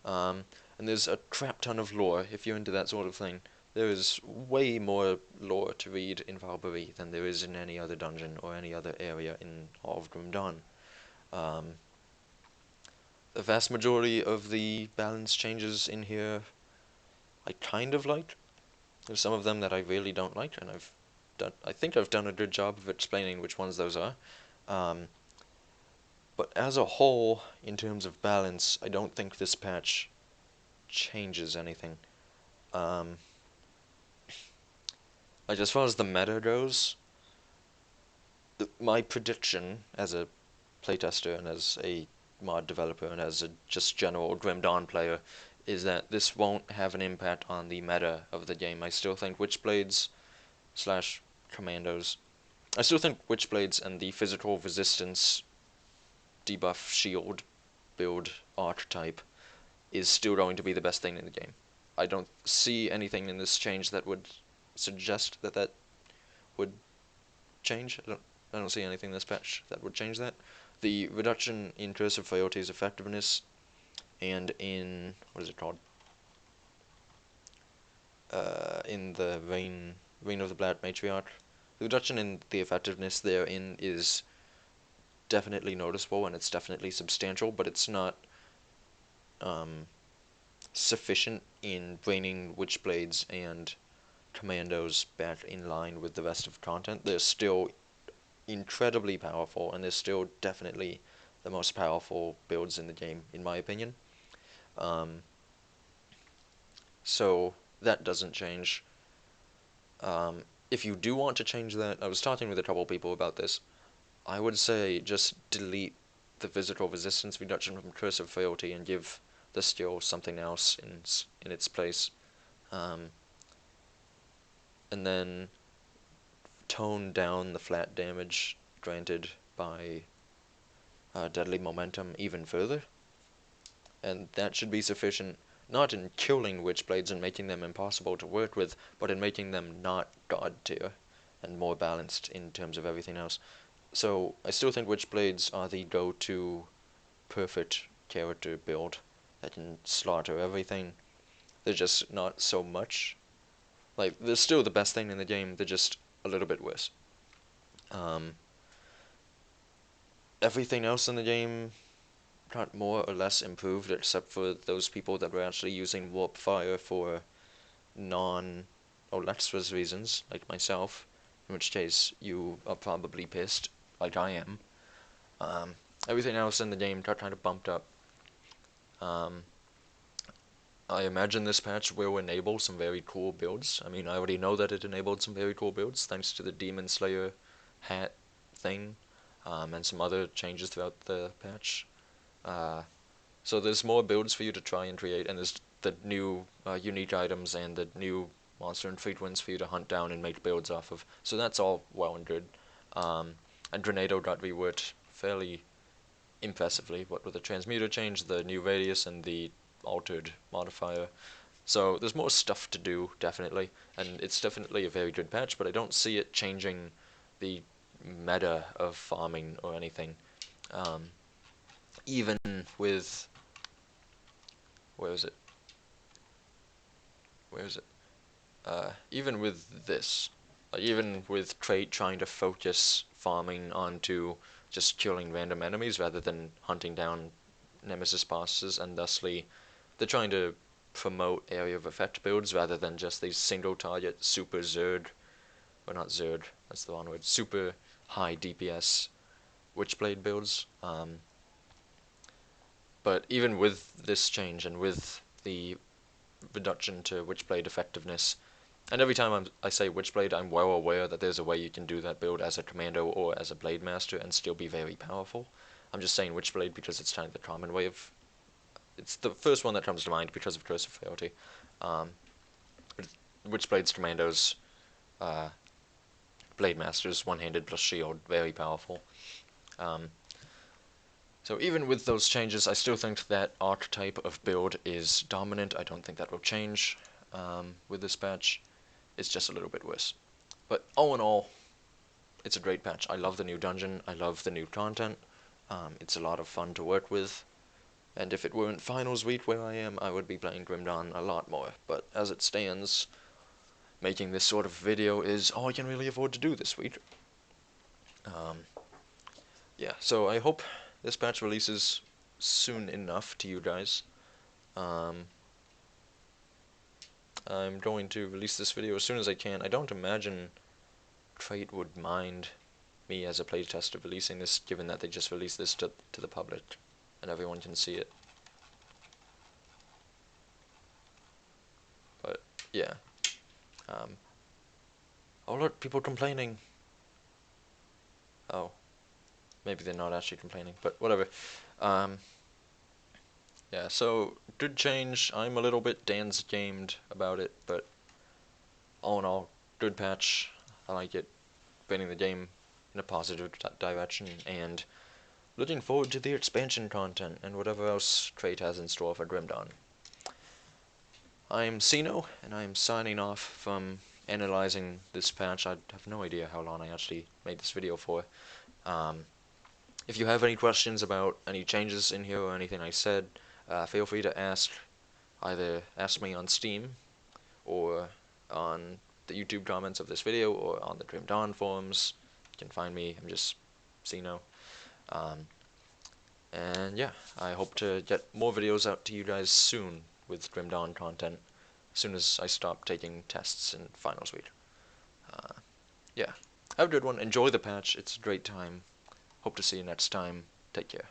And there's a crap ton of lore, if you're into that sort of thing. There is way more lore to read in Valbury than there is in any other dungeon or any other area in all of Grim Dawn. The vast majority of the balance changes in here I kind of like. There's some of them that I really don't like, and I think I've done a good job of explaining which ones those are. But as a whole, in terms of balance, I don't think this patch changes anything. Like, as far as the meta goes, my prediction as a playtester and as a mod developer and as a just general Grim Dawn player is that this won't have an impact on the meta of the game. I still think Witchblades / Commandos, I still think Witchblades and the physical resistance debuff shield build archetype is still going to be the best thing in the game. I don't see anything in this change that would suggest that would change. I don't see anything in this patch that would change that. The reduction in Cursive Frailty's effectiveness and in, what is it called? In the Reign of the Black Matriarch. The reduction in the effectiveness therein is definitely noticeable, and it's definitely substantial, but it's not sufficient in bringing Witchblades and Commandos back in line with the rest of the content. They're still incredibly powerful, and they're still definitely the most powerful builds in the game, in my opinion. So that doesn't change. If you do want to change that, I was talking with a couple people about this, I would say just delete the physical resistance reduction from Cursive Frailty and give the skill something else in its place. And then tone down the flat damage granted by Deadly Momentum even further. and that should be sufficient, not in killing Witchblades and making them impossible to work with, but in making them not god tier and more balanced in terms of everything else. So I still think Witchblades are the go-to perfect character build that can slaughter everything. They're just not so much. Like, they're still the best thing in the game, they're just a little bit worse. Everything else in the game got more or less improved, except for those people that were actually using warp fire for non-Olextra's reasons, like myself, in which case you are probably pissed, like I am. Everything else in the game got kind of bumped up. I imagine this patch will enable some very cool builds. I mean, I already know that it enabled some very cool builds, thanks to the Demon Slayer hat thing, and some other changes throughout the patch. So there's more builds for you to try and create, and there's the new unique items and the new monster infrequents for you to hunt down and make builds off of. So that's all well and good. And Grenado got reworked fairly impressively, what with the transmuter change, the new radius, and the altered modifier. So there's more stuff to do, definitely, and it's definitely a very good patch, but I don't see it changing the meta of farming or anything. Even with... where is it? Where is it? Even with this, like even with Trait trying to focus farming onto just killing random enemies rather than hunting down nemesis bosses, and thusly they're trying to promote area of effect builds rather than just these single target super Zerd, or not Zerd, that's the wrong word, super high DPS Witchblade builds. But even with this change and with the reduction to Witchblade effectiveness, and every time I say Witchblade, I'm well aware that there's a way you can do that build as a commando or as a blade master and still be very powerful. I'm just saying Witchblade because it's kind of the common way of... it's the first one that comes to mind because of Curse of Frailty. Witchblade's commandos, blade masters, one-handed plus shield, very powerful. So even with those changes, I still think that archetype of build is dominant. I don't think that will change with this patch. It's just a little bit worse. But all in all, it's a great patch. I love the new dungeon. I love the new content. It's a lot of fun to work with. And if it weren't finals week where I am, I would be playing Grim Dawn a lot more. But as it stands, making this sort of video is all I can really afford to do this week. Yeah, so I hope this patch releases soon enough to you guys. I'm going to release this video as soon as I can. I don't imagine Trait would mind me as a playtester releasing this, given that they just released this to the public and everyone can see it. But yeah. Oh look, people complaining. Oh, maybe they're not actually complaining, but whatever. Yeah, so good change. I'm a little bit Dan's gamed about it, but all in all, good patch. I like it, bringing the game in a positive direction, and looking forward to the expansion content and whatever else Trait has in store for Grim Dawn. I'm Sino, and I'm signing off from analyzing this patch. I have no idea how long I actually made this video for. If you have any questions about any changes in here or anything I said, feel free to ask. Either ask me on Steam, or on the YouTube comments of this video, or on the Grim Dawn forums. You can find me, I'm just Sino. And yeah, I hope to get more videos out to you guys soon with Grim Dawn content, as soon as I stop taking tests in finals week. Yeah, have a good one, enjoy the patch, it's a great time. Hope to see you next time, take care.